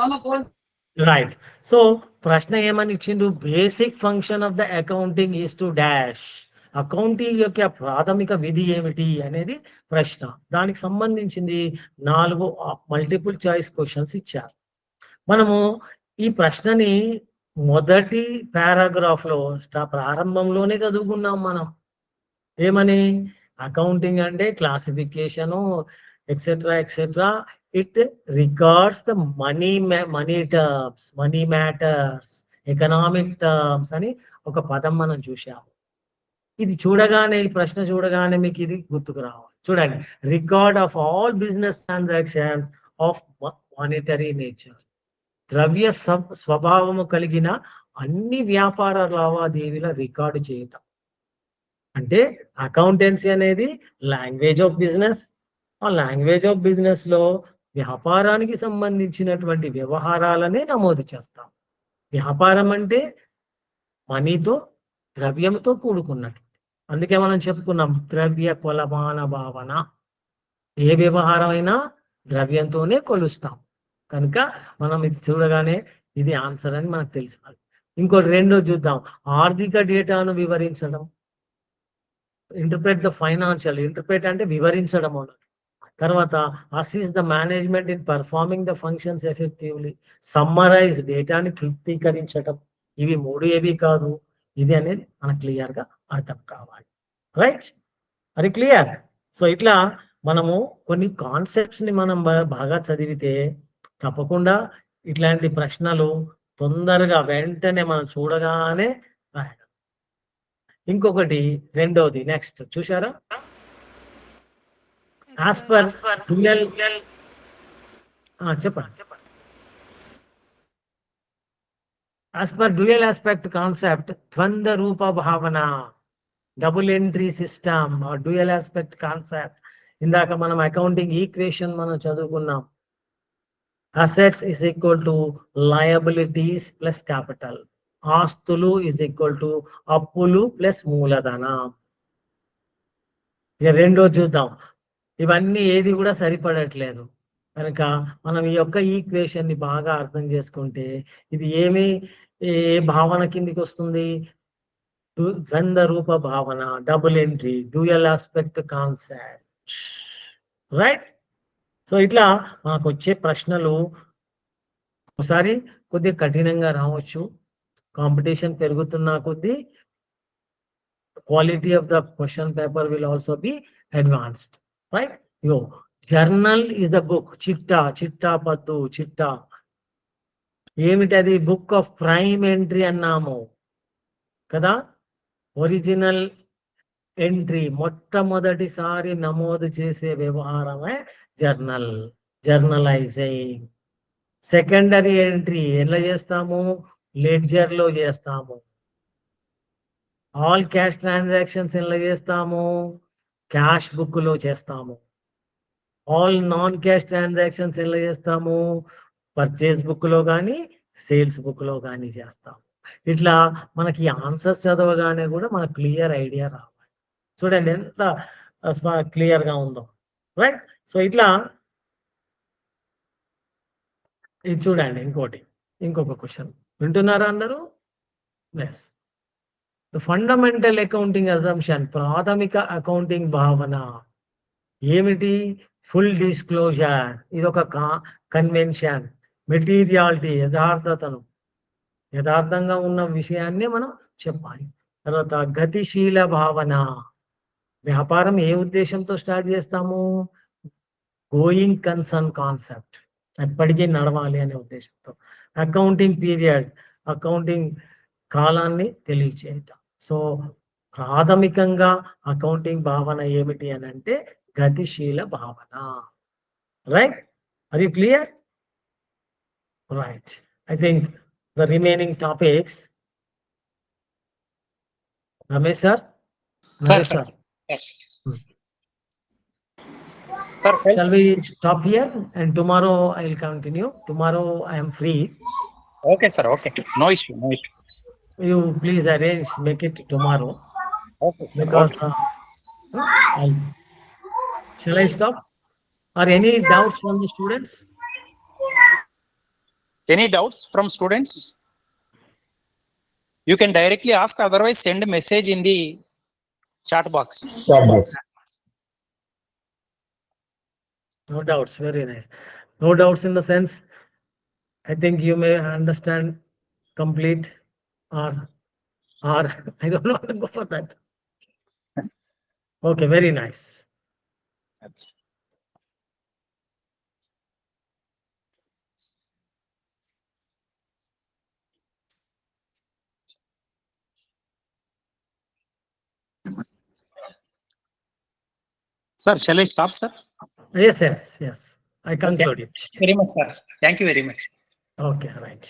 Right. So ప్రశ్న ఏమని ఇచ్చిండు? Basic function of the accounting is to dash. Accounting యొక్క ప్రాథమిక విధి ఏమిటి అనేది ప్రశ్న. దానికి సంబంధించింది 4 మల్టిపుల్ చాయిస్ క్వశ్చన్స్ ఇచ్చారు. మనము ఈ ప్రశ్నని మొదటి పారాగ్రాఫ్ లో ప్రారంభంలోనే చదువుకున్నాం మనం. ఏమని? అకౌంటింగ్ అంటే classification etcetera etcetera. It records the money terms, money matters, economic terms అని ఒక పదం మనం చూసాము. ఇది చూడగానే, ఈ ప్రశ్న చూడగానే మీకు ఇది గుర్తుకు రావాలి. చూడండి, record of all business transactions of monetary nature. ద్రవ్య స్వభావము కలిగిన అన్ని వ్యాపార లావాదేవీల రికార్డు చేయటం. అంటే అకౌంటెన్సీ అనేది లాంగ్వేజ్ ఆఫ్ బిజినెస్. ఆ లాంగ్వేజ్ ఆఫ్ బిజినెస్ లో వ్యాపారానికి సంబంధించినటువంటి వ్యవహారాలనే నమోదు చేస్తాం. వ్యాపారం అంటే మనీతో, ద్రవ్యంతో కూడుకున్నట్టు. అందుకే మనం చెప్పుకున్నాం ద్రవ్య కొలమాన భావన. ఏ వ్యవహారం అయినా ద్రవ్యంతోనే కొలుస్తాం. కనుక మనం ఇది చూడగానే ఇది ఆన్సర్ అని మనకు తెలుసుకోవాలి. ఇంకోటి రెండో చూద్దాం, ఆర్థిక డేటాను వివరించడం. ఇంటర్ప్రెట్ ద ఫైనాన్షియల్, ఇంటర్ప్రెట్ అంటే వివరించడం అన్నట్టు. తర్వాత assist the management in performing the functions effectively, summarise డేటాని క్లుప్తీకరించడం. ఇవి మూడు ఏవి కాదు, ఇది అనేది మనకు క్లియర్ గా అర్థం కావాలి. రైట్, అది క్లియర్. సో ఇట్లా మనము కొన్ని కాన్సెప్ట్స్ ని మనం బాగా చదివితే తప్పకుండా ఇట్లాంటి ప్రశ్నలు తొందరగా వెంటనే మనం చూడగానే రాయడం. ఇంకొకటి రెండోది నెక్స్ట్ చూసారా, యాజ్ పర్ డ్యూయల్, చెప్పండి. As per dual aspect concept, ద్వంద్వ రూప భావన, double entry system, dual aspect concept. ఇందాక మనం అకౌంటింగ్ ఈక్వేషన్ మనం చదువుకున్నాం. Assets is equal to liabilities plus capital. ఆస్తులు ఇస్ ఈక్వల్ టు అప్పులు ప్లస్ మూలధనం. ఇక రెండో చూద్దాం, ఇవన్నీ ఏది కూడా సరిపడట్లేదు కనుక మనం ఈ యొక్క ఈక్వేషన్ ని బాగా అర్థం చేసుకుంటే ఇది ఏ భావన కిందికి వస్తుంది, ద్వంద్వ రూప భావన, double entry, dual aspect concept. Right. So ఇట్లా మనకు వచ్చే ప్రశ్నలు ఒకసారి కొద్దిగా కఠినంగా రావచ్చు. కాంపిటీషన్ పెరుగుతున్న కొద్దీ quality of the question paper will also be advanced. Right? Journal is the book. Chitta Paddu, Chitta. ఏమిటది? బుక్ ఆఫ్ ప్రైమ్ ఎంట్రీ అన్నాము కదా. ఒరిజినల్ ఎంట్రీ, మొట్టమొదటిసారి నమోదు చేసే వ్యవహారమే జర్నల్, జర్నలైజింగ్. సెకండరీ ఎంట్రీ ఎలా చేస్తాము? లెడ్జర్ లో చేస్తాము. ఆల్ క్యాష్ ట్రాన్సాక్షన్స్ ఎలా చేస్తాము? క్యాష్ బుక్ లో చేస్తాము. ఆల్ నాన్ క్యాష్ ట్రాన్సాక్షన్స్ ఎలా చేస్తాము? పర్చేస్ బుక్ లో కానీ సేల్స్ బుక్ లో కానీ చేస్తాము. ఇట్లా మనకి ఆన్సర్స్ చదవగానే కూడా మనకు క్లియర్ ఐడియా రావాలి. చూడండి ఎంత క్లియర్ గా ఉందో. రైట్. సో ఇట్లా ఇది చూడండి. ఇంకొక క్వశ్చన్ వింటున్నారా అందరూ? ఎస్. ఫండమెంటల్ అకౌంటింగ్ అజంప్షన్, ప్రాథమిక అకౌంటింగ్ భావన ఏమిటి? ఫుల్ డిస్క్లోజర్, ఇది ఒక కన్వెన్షన్. మెటీరియాలిటీ, యథార్థంగా ఉన్న విషయాన్ని మనం చెప్పాలి. తర్వాత గతిశీల భావన, వ్యాపారం ఏ ఉద్దేశంతో స్టార్ట్ చేస్తాము? గోయింగ్ కన్సర్న్ కాన్సెప్ట్, ఎప్పటికీ నడవాలి అనే ఉద్దేశంతో. అకౌంటింగ్ పీరియడ్, అకౌంటింగ్ కాలాన్ని తెలియచేయటం. సో ప్రాథమికంగా అకౌంటింగ్ భావన ఏమిటి అని అంటే గతిశీల భావన. Right. Are you clear? Right. I think the remaining topics, Ramesh sir. Shall we stop here and tomorrow I will continue. Tomorrow I am free. Okay sir, okay, no issue. You please arrange, make it tomorrow. Okay. Because shall I stop? Are any doubts from the students? Any doubts from students? You can directly ask, otherwise send a message in the chat box. No doubts. Very nice. No doubts in the sense, I think you may understand complete or I don't know how to go for that. Okay, very nice. Sir, shall I stop, sir? Yes. I conclude it. Very much, sir. Thank you very much. Okay, right.